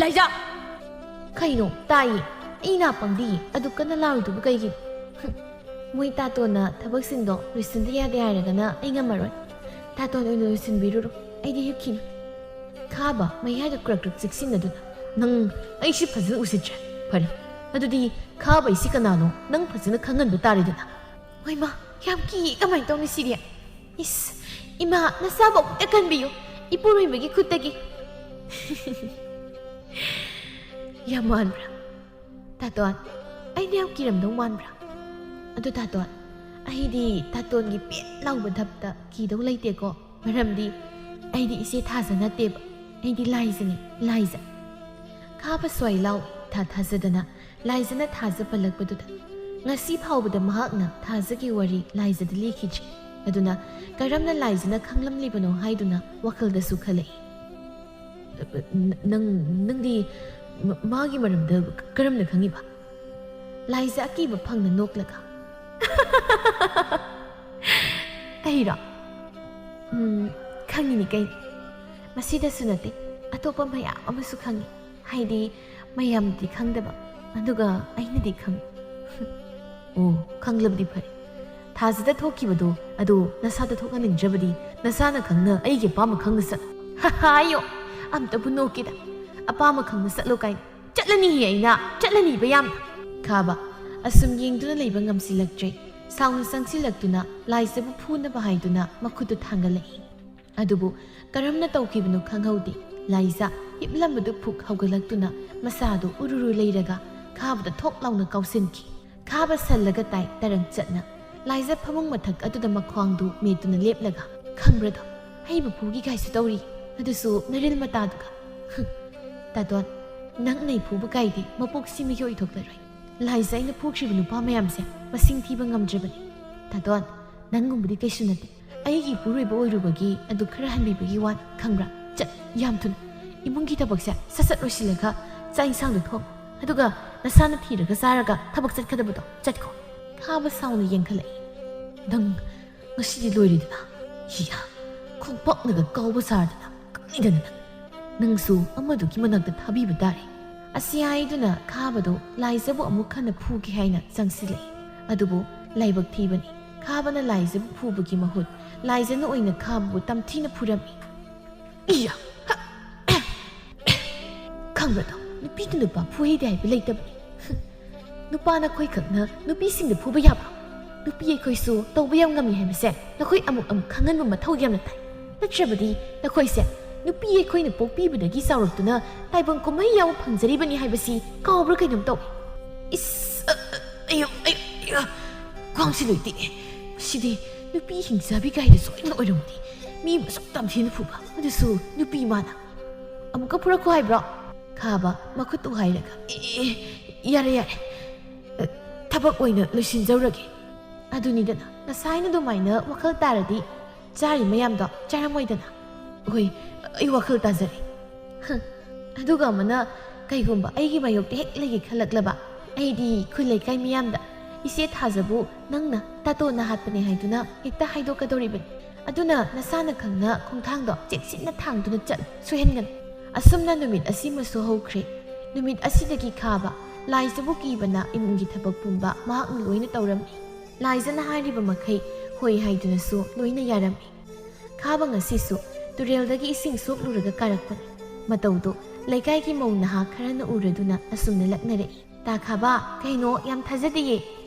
ꯂꯥꯏꯖ! ꯀꯩꯅꯣ? ꯇꯥꯏꯌꯦ, ꯑꯩ ꯅꯥ ꯄꯪꯗꯤꯌꯦ, ꯑꯗꯨ ꯀꯟꯅ ꯂꯥꯎꯔꯤꯗꯨꯕꯨ ꯀꯩꯒꯤꯅꯣ? ꯃꯣꯏ ꯇꯥꯇꯣꯟꯅ ꯊꯕꯛꯁꯤꯡꯗꯣ ꯂꯣꯏꯁꯤꯟꯗ ꯌꯥꯗꯦ ꯍꯥꯏꯔꯒꯅ ꯑꯩ ꯉꯝꯃꯔꯣꯏ꯫ ꯇꯥꯇꯣꯟ ꯑꯣꯏꯅ ꯂꯣꯏꯁꯤꯟꯕꯤꯔꯨꯔꯣ, ꯑꯩꯗꯤ ꯍꯤꯞꯈꯤꯅꯤ꯫ ꯈꯥꯕ ꯃꯌꯥꯗ ꯀ꯭ꯔꯛ ꯀ꯭ꯔꯛ ꯆꯤꯛꯁꯤꯟꯅꯗꯨꯅ, ꯅꯪ ꯑꯩꯁꯤ ꯐꯖꯅ ꯎꯁꯤꯠꯇ꯭ꯔꯦ꯫ ꯐꯔꯦ, ꯑꯗꯨꯗꯤ ꯈꯥꯕ ꯑꯩꯁꯤ ꯀꯅꯥꯅꯣ ꯅꯪ ꯐꯖꯅ ꯈꯪꯍꯟꯕ ꯇꯥꯔꯦꯗꯅ꯫ ꯍꯣꯏꯃꯥ, ꯌꯥꯝ ꯀꯤꯌꯦ, ꯀꯃꯥꯏꯅ ꯇꯧꯅꯤ ꯁꯤꯗꯤ? ꯏꯁ, ꯏꯃꯥ ꯅꯁꯥꯕꯨ ꯑꯃꯨꯛꯇ ꯀꯟꯕꯤꯌꯨ, ꯏꯄꯨꯔꯣꯏꯕꯒꯤ ꯈꯨꯠꯇꯒꯤ꯫ ꯌꯥꯝ ꯃꯥꯟꯕ꯭ꯔꯥ? ꯇꯥꯇꯣꯟ, ꯑꯩꯅ ꯌꯥꯝ ꯀꯤꯔꯝꯗꯧ ꯃꯥꯟꯕ꯭ꯔꯥ? ꯑꯗꯨ ꯇꯥꯇꯣꯟ, ꯑꯩꯗꯤ ꯇꯥꯇꯣꯟꯒꯤ ꯄꯦꯠ ꯂꯥꯎꯕ ꯙꯞꯇ ꯀꯤꯗꯧ ꯂꯩꯇꯦꯀꯣ, ꯃꯔꯝꯗꯤ ꯑꯩꯗꯤ ꯏꯆꯦ ꯊꯥꯖ ꯅꯠꯇꯦꯕ, ꯑꯩꯗꯤ ꯂꯥꯏꯖꯅꯤ, ꯂꯥꯏꯖ꯫ ꯈꯥꯕ ꯁ꯭ꯋꯥꯏ ꯂꯥꯎꯏ, ꯊꯥꯖꯗꯅ ꯂꯥꯏꯖꯅ ꯊꯥꯖ ꯄꯜꯂꯛꯄꯗꯨꯗ꯫ ꯉꯁꯤ ꯐꯥꯎꯕꯗ ꯃꯍꯥꯛꯅ ꯊꯥꯖꯒꯤ ꯋꯥꯔꯤ ꯂꯥꯏꯖꯗ ꯂꯤꯈꯤꯗ꯭ꯔꯤ꯫ ꯑꯗꯨꯅ ꯀꯔꯝꯅ ꯂꯥꯏꯖꯅ ꯈꯪꯂꯝꯂꯤꯕꯅꯣ ꯍꯥꯏꯗꯨꯅ ꯋꯥꯈꯜꯗꯁꯨ ꯈꯜꯂꯛꯏ꯫ ꯅꯪꯗꯤ ꯃꯥꯒꯤ ꯃꯔꯝꯗ ꯀꯔꯝꯅ ꯈꯪꯉꯤꯕ? ꯂꯥꯏꯖ ꯑꯀꯤꯕ ꯐꯪꯅ ꯅꯣꯛꯂꯒ, ꯑꯩꯔꯣ? ꯈꯪꯉꯤꯅꯤ ꯀꯩꯅꯣ, ꯃꯁꯤꯗꯁꯨ ꯅꯠꯇꯦ, ꯑꯇꯣꯞꯄ ꯃꯌꯥꯝ ꯑꯃꯁꯨ ꯈꯪꯉꯤ, ꯍꯥꯏꯗꯤ ꯃꯌꯥꯝꯗꯤ ꯈꯪꯗꯕ, ꯑꯗꯨꯒ ꯑꯩꯅꯗꯤ ꯈꯪꯉꯤ꯫ ꯑꯣ, ꯈꯪꯂꯕꯗꯤ ꯐꯔꯦ꯫ ꯊꯥꯖꯗ ꯊꯣꯛꯈꯤꯕꯗꯣ ꯑꯗꯨ ꯅꯁꯥꯗ ꯊꯣꯛꯍꯟꯅꯤꯡꯗ꯭ꯔꯕꯗꯤ ꯅꯁꯥꯅ ꯈꯪꯅ ꯑꯩꯒꯤ ꯑꯄꯥꯝꯕ ꯈꯪꯅ ꯆꯠꯂꯣ꯫ ꯍꯥꯏꯌꯣ, ꯑꯝꯇꯕꯨ ꯅꯣꯛꯀꯦꯗ, ꯑꯄꯥꯝꯕ ꯈꯪꯅ ꯆꯠꯂꯣ ꯀꯥꯏꯅ꯫ ꯆꯠꯂꯅꯤꯍꯦ ꯑꯩꯅ, ꯆꯠꯂꯅꯤꯕ ꯌꯥꯝꯅ꯫ ꯈꯥꯕ ꯑꯁꯨꯝ ꯌꯦꯡꯗꯨꯅ ꯂꯩꯕ ꯉꯝꯁꯤꯜꯂꯛꯇ꯭ꯔꯦ꯫ ꯁꯥꯎꯅ ꯆꯪꯁꯤꯜꯂꯛꯇꯨꯅ ꯂꯥꯏꯖꯕꯨ ꯐꯨꯅꯕ ꯍꯥꯏꯗꯨꯅ ꯃꯈꯨꯠꯇꯨ ꯊꯥꯡꯒꯠꯂꯛꯏ꯫ ꯑꯗꯨꯕꯨ ꯀꯔꯝꯅ ꯇꯧꯈꯤꯕꯅꯣ ꯈꯪꯍꯧꯗꯦ꯫ ꯂꯥꯏꯖ ꯍꯤꯞꯂꯝꯕꯗꯨ ꯐꯨꯛ ꯍꯧꯒꯠꯂꯛꯇꯨꯅ ꯃꯁꯥꯗꯨ ꯎꯔꯨꯔꯨ ꯂꯩꯔꯒ ꯈꯥꯕꯗ ꯊꯣꯛ ꯂꯥꯎꯅ ꯀꯥꯎꯁꯤꯟꯈꯤ꯫ ꯈꯥꯕ ꯁꯜꯂꯒ ꯇꯥꯏ ꯇꯔꯪ ꯆꯠꯅ꯫ ꯂꯥꯏꯖ ꯐꯃꯨꯡ ꯃꯊꯛ ꯑꯗꯨꯗ ꯃꯈ꯭ꯋꯥꯡꯗꯨ ꯃꯦꯠꯇꯨꯅ ꯂꯦꯞꯂꯒ, ꯈꯪꯕ꯭ꯔꯗꯣ, ꯑꯩꯕꯨ ꯐꯨꯒꯤ ꯀꯥꯏꯁꯨ ꯇꯧꯔꯤ, ꯑꯗꯨꯁꯨ ꯅꯔꯤꯜ ꯃꯇꯥꯗꯨꯒ꯫ ꯇꯥꯇꯣꯟ, ꯅꯪ ꯅꯩ ꯐꯨꯕ ꯀꯥꯏꯗꯤ ꯃꯄꯣꯛ ꯁꯤꯃꯒꯤ ꯑꯣꯏꯊꯣꯛꯂꯔꯣꯏ꯫ ꯂꯥꯏꯖ ꯑꯩꯅ ꯐꯨꯈ꯭ꯔꯤꯕ ꯅꯨꯄꯥ ꯃꯌꯥꯝꯁꯦ ꯃꯁꯤꯡ ꯊꯤꯕ ꯉꯝꯗ꯭ꯔꯕꯅꯤ ꯇꯥꯇꯣꯟ ꯅꯪꯒꯨꯝꯕꯗꯤ ꯀꯩꯁꯨ ꯅꯠꯇꯦ ꯑꯩꯒꯤ ꯏꯄꯨꯔꯣꯏꯕ ꯑꯣꯏꯔꯨꯕꯒꯤ ꯑꯗꯨ ꯈꯔ ꯍꯟꯕꯤꯕꯒꯤ ꯋꯥ ꯈꯪꯕ꯭ꯔꯥ ꯆꯠ ꯌꯥꯝ ꯊꯨꯅ ꯏꯃꯨꯡꯒꯤ ꯊꯕꯛꯁꯦ ꯁꯠ ꯂꯣꯏꯁꯤꯜꯂꯒ ꯆꯥꯛ ꯏꯟꯁꯥꯡꯗꯣ ꯊꯣꯡ ꯑꯗꯨꯒ ꯅꯁꯥꯅ ꯊꯤꯔꯒ ꯆꯥꯔꯒ ꯊꯕꯛ ꯆꯠꯀꯗꯕꯗꯣ ꯆꯠꯈꯣ ꯈꯥꯕ ꯁꯥꯎꯅ ꯌꯦꯡꯈꯠꯂꯛꯏ ꯅꯪ ꯉꯁꯤꯗꯤ ꯂꯣꯏꯔꯤꯗꯅ ꯍꯤꯌꯥ ꯈꯣꯡꯄꯥꯛꯅꯒ ꯀꯥꯎꯕ ꯁꯥꯔꯗꯅ ꯀꯛꯅꯤꯗꯅ ꯅꯪꯁꯨ ꯑꯃꯗꯨꯒꯤ ꯃꯅꯥꯛꯇ ꯊꯥꯕꯤꯕ ꯇꯥꯔꯦ ꯑꯁꯤ ꯍꯥꯏꯗꯨꯅ ꯈꯥꯕꯗꯣ ꯂꯥꯏꯖꯕꯨ ꯑꯃꯨꯛ ꯍꯟꯅ ꯐꯨꯒꯦ ꯍꯥꯏꯅ ꯆꯪꯁꯤꯜꯂꯛꯏ ꯑꯗꯨꯕꯨ ꯂꯥꯏꯕꯛ ꯊꯤꯕꯅꯤ ꯈꯥꯕꯅ ꯂꯥꯏꯖꯕꯨ ꯐꯨꯕꯒꯤ ꯃꯍꯨꯠ ꯂꯥꯏꯖꯅ ꯑꯣꯏꯅ ꯈꯥꯕꯕꯨ ꯇꯝꯊꯤꯅ ꯐꯨꯔꯝꯃꯤ ꯏꯌꯥ ꯈꯪꯕ꯭ꯔꯗꯣ ꯅꯨꯄꯤꯗ ꯅꯨꯄꯥ ꯐꯨꯍꯩꯗꯦ ꯍꯥꯏꯕ ꯂꯩꯇꯕꯅꯤ ꯅꯨꯄꯥꯅ ꯑꯩꯈꯣꯏ ꯈꯛꯅ ꯅꯨꯄꯤꯁꯤꯡꯗ ꯐꯨꯕ ꯌꯥꯕ ꯅꯨꯄꯤ ꯑꯩꯈꯣꯏꯁꯨ ꯇꯧꯕ ꯌꯥꯝ ꯉꯝꯃꯤ ꯍꯥꯏꯕꯁꯦ ꯅꯈꯣꯏ ꯑꯃꯨꯛ ꯈꯪꯍꯟꯕ ꯃꯊꯧ ꯌꯥꯝꯅ ꯇꯥꯏ ꯅꯠꯇ꯭ꯔꯕꯗꯤ ꯅꯈꯣꯏꯁꯦ ꯅꯨꯄꯤ ꯑꯩꯈꯣꯏꯅ ꯄꯣꯛꯄꯤꯕꯗꯒꯤ ꯆꯥꯎꯔꯛꯇꯨꯅ ꯇꯥꯏꯕꯪ ꯀꯨꯝꯍꯩ ꯌꯥꯎꯕ ꯐꯪꯖꯔꯤꯕꯅꯤ ꯍꯥꯏꯕꯁꯤ ꯀꯥꯎꯕ꯭ꯔꯥ ꯀꯩꯅꯣꯝ ꯇꯧꯏ ꯏꯁ ꯈ꯭ꯋꯥꯡꯁꯤ ꯂꯣꯏ ꯇꯦꯛꯑꯦ ꯃꯁꯤꯗꯤ ꯅꯨꯄꯤ ꯍꯤꯡꯆꯥꯕꯤ ꯀꯥꯏꯗ ꯁꯣꯏꯗꯅ ꯑꯣꯏꯔꯝꯒꯅꯤ ꯃꯤ ꯃꯁꯨꯛ ꯇꯝꯊꯤꯅ ꯐꯨꯕ ꯑꯗꯨꯁꯨ ꯅꯨꯄꯤ ꯃꯥꯅ ꯑꯃꯨꯛꯀ ꯐꯨꯔꯛꯈꯣ ꯍꯥꯏꯕ꯭ꯔꯣ ꯈꯥꯕ ꯃꯈꯨꯠꯇꯨ ꯍꯥꯏꯔꯒ ꯌꯥꯔꯦ ꯊꯕꯛ ꯑꯣꯏꯅ ꯂꯣꯏꯁꯤꯟꯖꯧꯔꯒꯦ ꯑꯗꯨꯅꯤꯗꯅ ꯉꯁꯥꯏꯅ ꯑꯗꯨꯃꯥꯏꯅ ꯋꯥꯈꯜ ꯇꯥꯔꯗꯤ ꯆꯥꯔꯤ ꯃꯌꯥꯝꯗꯣ ꯆꯥꯔꯝꯃꯣꯏꯗꯅ ꯍꯣꯏ ꯑꯩ ꯋꯥꯈꯜ ꯇꯥꯖꯔꯦ ꯑꯗꯨꯒ ꯑꯃꯅ ꯀꯩꯒꯨꯝꯕ ꯑꯩꯒꯤ ꯃꯥꯌꯣꯛꯇ ꯍꯦꯛ ꯂꯩꯒꯦ ꯈꯜꯂꯛꯂꯕ ꯑꯩꯗꯤ ꯈꯨꯜ ꯂꯩꯀꯥꯏ ꯃꯤꯌꯥꯝꯗ ꯏꯆꯦ ꯊꯥꯖꯕꯨ ꯅꯪꯅ ꯇꯥꯇꯣꯟꯅ ꯍꯥꯠꯄꯅꯦ ꯍꯥꯏꯗꯨꯅ ꯍꯦꯛꯇ ꯍꯥꯏꯗꯣꯛꯀꯗꯧꯔꯤꯕꯅꯤ ꯑꯗꯨꯅ ꯅꯁꯥꯅ ꯈꯪꯅ ꯈꯣꯡꯊꯥꯡꯗꯣ ꯆꯦꯛꯁꯤꯟꯅ ꯊꯥꯡꯗꯨꯅ ꯆꯠ ꯁꯣꯏꯍꯟꯒꯅꯨ ꯑꯁꯨꯝꯅ ꯅꯨꯃꯤꯠ ꯑꯁꯤꯃꯁꯨ ꯍꯧꯈ꯭ꯔꯦ ꯅꯨꯃꯤꯠ ꯑꯁꯤꯗꯒꯤ ꯈꯥꯕ ꯂꯥꯏꯖꯕꯨ ꯀꯤꯕꯅ ꯏꯃꯨꯡꯒꯤ ꯊꯕꯛ ꯄꯨꯝꯕ ꯃꯍꯥꯛꯅ ꯂꯣꯏꯅ ꯇꯧꯔꯝꯃꯤ ꯂꯥꯏꯖꯅ ꯍꯥꯏꯔꯤꯕ ꯃꯈꯩ ꯍꯣꯏ ꯍꯥꯏꯗꯨꯅꯁꯨ ꯂꯣꯏꯅ ꯌꯥꯔꯝꯃꯤ ꯈꯥꯕ ꯉꯁꯤꯁꯨ ꯇꯨꯔꯦꯜꯗꯒꯤ ꯏꯁꯤꯡ ꯁꯣꯛꯂꯨꯔꯒ ꯀꯥꯔꯛꯄꯅꯤ ꯃꯇꯧꯗꯣ ꯂꯩꯀꯥꯏꯒꯤ ꯃꯧ ꯅꯍꯥ ꯈꯔꯅ ꯎꯔꯗꯨꯅ ꯑꯁꯨꯝꯅ ꯂꯛꯅꯔꯛꯏ ꯇꯥ ꯈꯥꯕ ꯀꯩꯅꯣ ꯌꯥꯝ ꯊꯥꯖꯗꯦꯌꯦ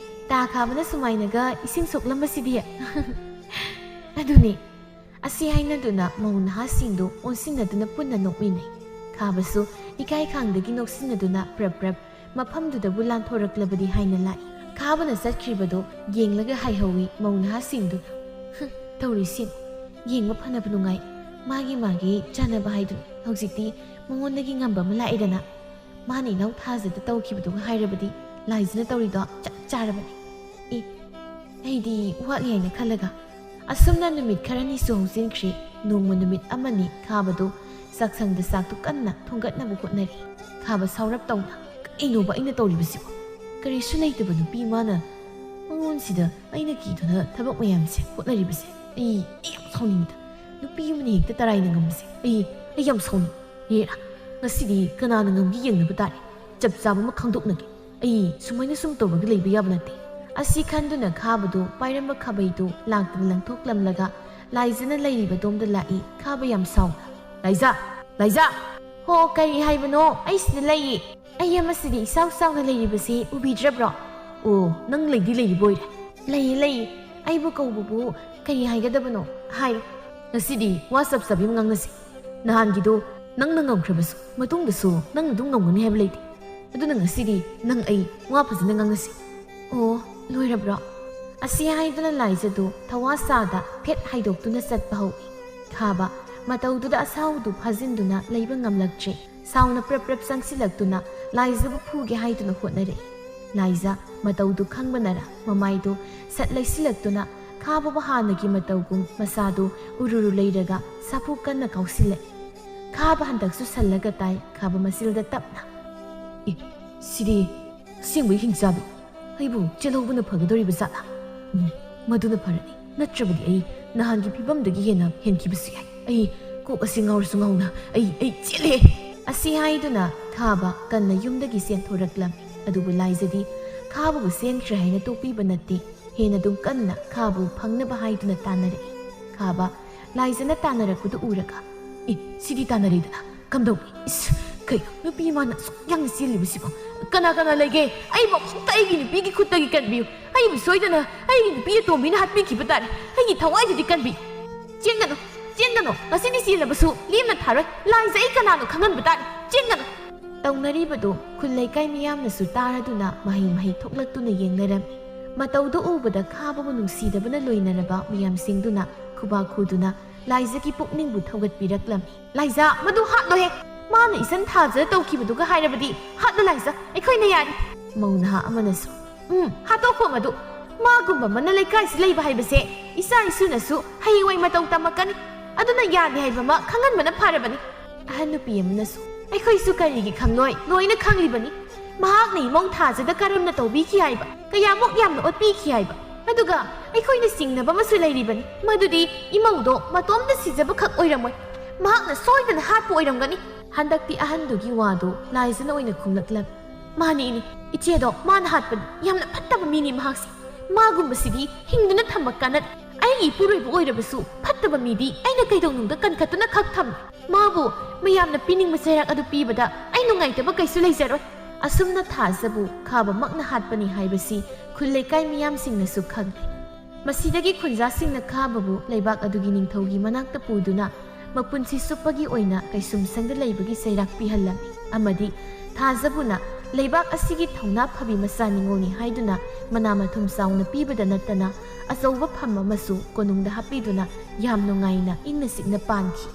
ꯇꯥ ꯈꯥꯕꯅ ꯁꯨꯃꯥꯏꯅꯒ ꯏꯁꯤꯡ ꯁꯣꯛꯂꯝꯕꯁꯤꯗꯤ ꯑꯗꯨꯅꯤ ꯑꯁꯤ ꯍꯥꯏꯅꯗꯨꯅ ꯃꯧ ꯅꯍꯥꯁꯤꯡꯗꯨ ꯑꯣꯟꯁꯤꯟꯅꯗꯨꯅ ꯄꯨꯟꯅ ꯅꯣꯛꯃꯤꯟꯅꯩ ꯈꯥꯕꯁꯨ ꯏꯀꯥꯏ ꯈꯥꯡꯗꯒꯤ ꯅꯣꯛꯁꯤꯟꯅꯗꯨꯅ ꯄ꯭ꯔꯞ ꯃꯐꯝꯗꯨꯗꯕꯨ ꯂꯥꯟꯊꯣꯔꯛꯂꯕꯗꯤ ꯍꯥꯏꯅ ꯂꯥꯛꯏ ꯈꯥꯕꯅ ꯆꯠꯈ꯭ꯔꯤꯕꯗꯣ ꯌꯦꯡꯂꯒ ꯍꯥꯏꯍꯧꯏ ꯃꯧ ꯅꯍꯥꯁꯤꯡꯗꯨꯅ ꯇꯧꯔꯤꯁꯤꯡ ꯌꯦꯡꯕ ꯐꯅꯕ ꯅꯨꯡꯉꯥꯏ ꯃꯥꯒꯤ ꯆꯥꯅꯕ ꯍꯥꯏꯗꯨꯅꯤ ꯍꯧꯖꯤꯛꯇꯤ ꯃꯉꯣꯟꯗꯒꯤ ꯉꯝꯕ ꯑꯃ ꯂꯥꯛꯏꯗꯅ ꯃꯥꯅ ꯏꯅꯥꯎ ꯊꯥꯖꯗ ꯇꯧꯈꯤꯕꯗꯨꯒ ꯍꯥꯏꯔꯕꯗꯤ ꯂꯥꯏꯖꯅ ꯇꯧꯔꯤꯗꯣ ꯆꯞ ꯆꯥꯔꯕꯅꯤ ꯑꯩꯗꯤ ꯋꯥꯠꯂꯤ ꯍꯥꯏꯅ ꯈꯜꯂꯒ ꯑꯁꯨꯝꯅ ꯅꯨꯃꯤꯠ ꯈꯔꯅꯤꯁꯨ ꯍꯧꯖꯤꯟꯈ꯭ꯔꯦ ꯅꯣꯡꯃ ꯅꯨꯃꯤꯠ ꯑꯃꯅꯤ ꯈꯥꯕꯗꯨ ꯆꯥꯛꯁꯪꯗ ꯆꯥꯛꯇꯨ ꯀꯟꯅ ꯊꯣꯡꯒꯠꯅꯕ ꯍꯣꯠꯅꯔꯤ ꯈꯥꯕ ꯁꯥꯎꯔꯞ ꯇꯧꯅ ꯀꯩꯅꯣꯕ ꯑꯩꯅ ꯇꯧꯔꯤꯕꯁꯤꯕꯨ ꯀꯔꯤꯁꯨ ꯂꯩꯇꯕ ꯅꯨꯄꯤ ꯃꯥꯅ ꯃꯉꯣꯟꯁꯤꯗ ꯑꯩꯅ ꯀꯤꯗꯨꯅ ꯊꯕꯛ ꯃꯌꯥꯝꯁꯦ ꯍꯣꯠꯅꯔꯤꯕꯁꯦ ꯑꯩ ꯌꯥꯝ ꯁꯥꯎꯅꯤꯡꯉꯤꯗ ꯅꯨꯄꯤ ꯑꯃꯅ ꯍꯦꯛꯇ ꯇꯔꯥꯏꯅ ꯉꯝꯕꯁꯦ ꯑꯩ ꯌꯥꯝ ꯁꯥꯎꯅꯤꯡꯉꯤ ꯍꯦꯔꯥ ꯉꯁꯤꯗꯤ ꯀꯅꯥꯅ ꯉꯝꯒꯤ ꯌꯦꯡꯅꯕ ꯇꯥꯔꯦ ꯆꯞ ꯆꯥꯕ ꯑꯃ ꯈꯪꯗꯣꯛꯅꯒꯦ ꯑꯩ ꯁꯨꯃꯥꯏꯅ ꯁꯨꯝ ꯇꯧꯔꯒ ꯂꯩꯕ ꯌꯥꯕ ꯅꯠꯇꯦ ꯑꯁꯤ ꯈꯟꯗꯨꯅ ꯈꯥꯕꯗꯨ ꯄꯥꯏꯔꯝꯕ ꯈꯥꯕꯩꯗꯨ ꯂꯥꯛꯇꯅ ꯂꯪꯊꯣꯛꯂꯝꯂꯒ ꯂꯥꯏꯖꯅ ꯂꯩꯔꯤꯕ ꯗꯣꯝꯗ ꯂꯥꯛꯏ ꯈꯥꯕ ꯌꯥꯝ ꯁꯥꯎꯅ ꯂꯥꯏꯖ ꯍꯣ ꯀꯔꯤ ꯍꯥꯏꯕꯅꯣ ꯑꯩ ꯁꯤꯗ ꯂꯩꯌꯦ ꯑꯩ ꯑꯃꯁꯤꯗꯤ ꯏꯆꯥꯎ ꯆꯥꯎꯅ ꯂꯩꯔꯤꯕꯁꯤ ꯎꯕꯤꯗ꯭ꯔꯕ꯭ꯔꯣ ꯑꯣ ꯅꯪ ꯂꯩꯗꯤ ꯂꯩꯔꯤꯕ ꯑꯣꯏꯔꯦ ꯂꯩꯌꯦ ꯑꯩꯕꯨ ꯀꯧꯕꯕꯨ ꯀꯔꯤ ꯍꯥꯏꯒꯗꯕꯅꯣ ꯍꯥꯏꯔꯣ ꯉꯁꯤꯗꯤ ꯋꯥ ꯆꯞ ꯆꯥꯕꯤ ꯑꯃ ꯉꯥꯡꯅꯁꯤ ꯅꯍꯥꯟꯒꯤꯗꯣ ꯅꯪꯅ ꯉꯝꯈ꯭ꯔꯕꯁꯨ ꯃꯇꯨꯡꯗꯁꯨ ꯅꯪꯅ ꯑꯗꯨꯝ ꯉꯝꯒꯅꯤ ꯍꯥꯏꯕ ꯂꯩꯇꯦ ꯑꯗꯨꯅ ꯉꯁꯤꯗꯤ ꯅꯪ ꯑꯩ ꯋꯥ ꯐꯖꯅ ꯉꯥꯡꯅꯁꯤ ꯑꯣ ꯂꯣꯏꯔꯕ꯭ꯔꯣ ꯑꯁꯤ ꯍꯥꯏꯗꯨꯅ ꯂꯥꯏꯖꯗꯨ ꯊꯋꯥꯁꯥꯗ ꯐꯦꯠ ꯍꯥꯏꯗꯣꯛꯇꯨꯅ ꯆꯠꯄ ꯍꯧꯏ ꯈꯥꯕ ꯃꯇꯧꯗꯨꯗ ꯑꯁꯥꯎꯗꯨ ꯐꯥꯖꯤꯟꯗꯨꯅ ꯂꯩꯕ ꯉꯝꯂꯛꯇ꯭ꯔꯦ ꯁꯥꯎꯅ ꯄ꯭ꯔꯞ ꯆꯪꯁꯤꯜꯂꯛꯇꯨꯅ ꯂꯥꯏꯖꯕꯨ ꯐꯨꯒꯦ ꯍꯥꯏꯗꯨꯅ ꯍꯣꯠꯅꯔꯛꯏ ꯂꯥꯏꯖ ꯃꯇꯧꯗꯨ ꯈꯪꯕꯅꯔ ꯃꯃꯥꯏꯗꯨ ꯁꯠ ꯂꯩꯁꯤꯜꯂꯛꯇꯨꯅ ꯈꯥꯕꯕꯨ ꯍꯥꯟꯅꯒꯤ ꯃꯇꯧꯒꯨꯝ ꯃꯁꯥꯗꯨ ꯎꯔꯨꯔꯨ ꯂꯩꯔꯒ ꯁꯥꯐꯨ ꯀꯟꯅ ꯀꯥꯎꯁꯤꯜꯂꯛꯏ ꯈꯥꯕ ꯍꯟꯗꯛꯁꯨ ꯁꯜꯂꯒ ꯇꯥꯏ ꯈꯥꯕ ꯃꯆꯤꯜꯗ ꯇꯞꯅ ꯁꯤꯗꯤ ꯑꯁꯦꯡꯕꯩ ꯍꯤꯡꯆꯥꯕꯤ ꯑꯩꯕꯨ ꯆꯦꯜꯍꯧꯕꯅ ꯐꯒꯗꯧꯔꯤꯕ ꯖꯥꯠꯂꯥ ꯃꯗꯨꯅ ꯐꯔꯅꯤ ꯅꯠꯇ꯭ꯔꯕꯗꯤ ꯑꯩ ꯅꯍꯥꯟꯒꯤ ꯐꯤꯕꯝꯗꯒꯤ ꯍꯦꯟꯅ ꯍꯦꯟꯈꯤꯕꯁꯨ ꯌꯥꯏ ꯑꯩ ꯀꯣꯛ ꯑꯁꯤ ꯉꯥꯎꯔꯁꯨ ꯉꯥꯎꯅ ꯑꯩ ꯆꯦꯜꯂꯦ ꯑꯁꯤ ꯍꯥꯏꯗꯨꯅ ꯈꯥꯕ ꯀꯟꯅ ꯌꯨꯝꯗꯒꯤ ꯆꯦꯟꯊꯣꯔꯛꯂꯝꯃꯤ ꯑꯗꯨꯕꯨ ꯂꯥꯏꯖꯗꯤ ꯈꯥꯕꯕꯨ ꯆꯦꯟꯈ꯭ꯔꯦ ꯍꯥꯏꯅ ꯇꯣꯛꯄꯤꯕ ꯅꯠꯇꯦ ꯍꯦꯟꯅ ꯑꯗꯨꯝ ꯀꯟꯅ ꯈꯥꯕꯕꯨ ꯐꯪꯅꯕ ꯍꯥꯏꯗꯨꯅ ꯇꯥꯟꯅꯔꯛꯏ ꯈꯥꯕ ꯂꯥꯏꯖꯅ ꯇꯥꯟꯅꯔꯛꯄꯗꯨ ꯎꯔꯒ ꯁꯤꯗꯤ ꯇꯥꯟꯅꯔꯤꯗꯅ ꯀꯝꯗꯧꯅꯤ ꯀꯩꯅꯣ ꯅꯨꯄꯤ ꯃꯥꯅ ꯑꯁꯨꯛ ꯌꯥꯝꯅ ꯆꯦꯜꯂꯤꯕꯁꯤꯕꯣ ꯀꯅꯥ ꯂꯩꯒꯦ ꯑꯩꯕꯨ ꯑꯃꯨꯛꯇ ꯑꯩꯒꯤ ꯅꯨꯄꯤꯒꯤ ꯈꯨꯠꯇꯒꯤ ꯀꯟꯕꯤꯌꯨ ꯑꯩꯕꯨ ꯁꯣꯏꯗꯅ ꯑꯩꯒꯤ ꯅꯨꯄꯤ ꯑꯇꯣꯝꯕꯤꯅ ꯍꯥꯠꯄꯤꯈꯤꯕ ꯇꯥꯔꯦ ꯑꯩꯒꯤ ꯊꯋꯥꯏꯗꯨꯗꯤ ꯀꯟꯕꯤꯌꯨ ꯆꯦꯟꯒꯅꯨ ꯉꯁꯤꯗꯤ ꯆꯦꯜꯂꯕꯁꯨ ꯂꯦꯝꯅ ꯊꯥꯔꯣꯏ ꯂꯥꯏꯖ ꯑꯩ ꯀꯅꯥꯅꯣ ꯈꯪꯍꯟꯕ ꯇꯥꯔꯦ ꯆꯦꯟꯒꯅꯨ ꯇꯧꯅꯔꯤꯕꯗꯨ ꯈꯨꯜ ꯂꯩꯀꯥꯏ ꯃꯤꯌꯥꯝꯅꯁꯨ ꯇꯥꯔꯗꯨꯅ ꯃꯍꯩ ꯊꯣꯛꯂꯛꯇꯨꯅ ꯌꯦꯡꯅꯔꯝꯃꯤ ꯃꯇꯧꯗꯨ ꯎꯕꯗ ꯈꯥꯕꯕꯨ ꯅꯨꯡꯁꯤꯗꯕꯅ ꯂꯣꯏꯅꯔꯕ ꯃꯤꯌꯥꯝꯁꯤꯡꯗꯨꯅ ꯈꯨꯕꯥꯛ ꯈꯨꯗꯨꯅ ꯂꯥꯏꯖꯒꯤ ꯄꯨꯛꯅꯤꯡꯕꯨ ꯊꯧꯒꯠꯄꯤꯔꯛꯂꯝꯃꯤ ꯂꯥꯏꯖ ꯃꯗꯨ ꯍꯥꯠꯂꯣꯍꯦ ꯃꯥꯅ ꯏꯆꯟ ꯊꯥꯖ ꯇꯧꯈꯤꯕꯗꯨꯒ ꯍꯥꯏꯔꯕꯗꯤ ꯍꯥꯠꯂꯨ ꯂꯥꯏꯖ ꯑꯩꯈꯣꯏꯅ ꯌꯥꯔꯤ ꯃꯧ ꯅꯍꯥ ꯑꯃꯅꯁꯨ ꯍꯥꯠꯇꯣꯛꯈꯣ ꯃꯗꯨ ꯃꯥꯒꯨꯝꯕ ꯑꯃꯅ ꯂꯩꯀꯥꯏꯁꯤ ꯂꯩꯕ ꯍꯥꯏꯕꯁꯦ ꯏꯆꯥ ꯏꯁꯨꯅꯁꯨ ꯍꯌꯦꯡꯋꯥꯏ ꯃꯇꯧ ꯇꯝꯃꯛꯀꯅꯤ ꯑꯗꯨꯅ ꯌꯥꯗꯦ ꯍꯥꯏꯕ ꯑꯃ ꯈꯪꯍꯟꯕꯅ ꯐꯔꯕꯅꯤ ꯑꯍꯟ ꯅꯨꯄꯤ ꯑꯃꯅꯁꯨ ꯑꯩꯈꯣꯏꯁꯨ ꯀꯔꯤꯒꯤ ꯈꯪꯂꯣꯏ ꯂꯣꯏꯅ ꯈꯪꯂꯤꯕꯅꯤ ꯃꯍꯥꯛꯅ ꯏꯃꯧ ꯊꯥꯖꯗ ꯀꯔꯝꯅ ꯇꯧꯕꯤꯈꯤ ꯍꯥꯏꯕ ꯀꯌꯥꯃꯨꯛ ꯌꯥꯝꯅ ꯑꯣꯠꯄꯤꯈꯤ ꯍꯥꯏꯕ ꯑꯗꯨꯒ ꯑꯩꯈꯣꯏꯅ ꯆꯤꯡꯅꯕ ꯑꯃꯁꯨ ꯂꯩꯔꯤꯕꯅꯤ ꯃꯗꯨꯗꯤ ꯏꯃꯧꯗꯣ ꯃꯇꯣꯝꯇ ꯁꯤꯖꯕꯈꯛ ꯑꯣꯏꯔꯝꯃꯣꯏ ꯃꯍꯥꯛꯅ ꯁꯣꯏꯗꯅ ꯍꯥꯠꯄ ꯑꯣꯏꯔꯝꯒꯅꯤ ꯍꯟꯗꯛꯇꯤ ꯑꯍꯟꯗꯨꯒꯤ ꯋꯥꯗꯣ ꯂꯥꯏꯖꯅ ꯑꯣꯏꯅ ꯈꯨꯝꯂꯛꯂꯝꯃꯤ ꯃꯥꯅꯤꯅꯤ ꯏꯆꯦꯗꯣ ꯃꯥꯅ ꯍꯥꯠꯄꯅꯤ ꯌꯥꯝꯅ ꯐꯠꯇꯕ ꯃꯤꯅꯤ ꯃꯍꯥꯛꯁꯤ ꯃꯥꯒꯨꯝꯕꯁꯤꯗꯤ ꯍꯤꯡꯗꯨꯅ ꯊꯝꯕ ꯀꯥꯟꯅꯗꯦ ꯑꯩꯒꯤ ꯏꯄꯨꯔꯣꯏꯕ ꯑꯣꯏꯔꯕꯁꯨ ꯐꯠꯇꯕ ꯃꯤꯗꯤ ꯑꯩꯅ ꯀꯩꯗꯧꯅꯨꯡꯗ ꯀꯟꯈꯠꯇꯨꯅ ꯈꯛ ꯊꯝꯃꯤ ꯃꯥꯕꯨ ꯃꯌꯥꯝꯅ ꯄꯤꯅꯤꯡꯕ ꯆꯩꯔꯥꯛ ꯑꯗꯨ ꯄꯤꯕꯗ ꯑꯩ ꯅꯨꯡꯉꯥꯏꯇꯕ ꯀꯩꯁꯨ ꯂꯩꯖꯔꯣꯏ ꯑꯁꯨꯝꯅ ꯊꯥꯖꯕꯨ ꯈꯥꯕꯃꯛꯅ ꯍꯥꯠꯄꯅꯤ ꯍꯥꯏꯕꯁꯤ ꯈꯨꯜ ꯂꯩꯀꯥꯏ ꯃꯤꯌꯥꯝꯁꯤꯡꯅꯁꯨ ꯈꯪꯈꯤ ꯃꯁꯤꯗꯒꯤ ꯈꯨꯟꯖꯥꯁꯤꯡꯅ ꯈꯥꯕꯕꯨ ꯂꯩꯕꯥꯛ ꯑꯗꯨꯒꯤ ꯅꯤꯡꯊꯧꯒꯤ ꯃꯅꯥꯛꯇ ꯄꯨꯗꯨꯅ ꯃꯄꯨꯟꯁꯤ ꯆꯨꯞꯄꯒꯤ ꯑꯣꯏꯅ ꯀꯩꯁꯨꯝꯁꯪꯗ ꯂꯩꯕꯒꯤ ꯆꯩꯔꯥꯛ ꯄꯤꯍꯜꯂꯝꯃꯤ ꯑꯃꯗꯤ ꯊꯥꯖꯕꯨꯅ ꯂꯩꯕꯥꯛ ꯑꯁꯤꯒꯤ ꯊꯧꯅꯥ ꯐꯕꯤ ꯃꯆꯥ ꯅꯤꯡꯉꯣꯜꯅꯤ ꯍꯥꯏꯗꯨꯅ ꯃꯅꯥ ꯃꯊꯨꯝ ꯆꯥꯎꯅ ꯄꯤꯕꯗ ꯅꯠꯇꯅ ꯑꯆꯧꯕ ꯐꯝ ꯑꯃꯁꯨ ꯀꯣꯅꯨꯡꯗ ꯍꯥꯞꯄꯤꯗꯨꯅ ꯌꯥꯝ ꯅꯨꯡꯉꯥꯏꯅ ꯏꯪꯅ ꯆꯤꯛꯅ ꯄꯥꯟꯈꯤ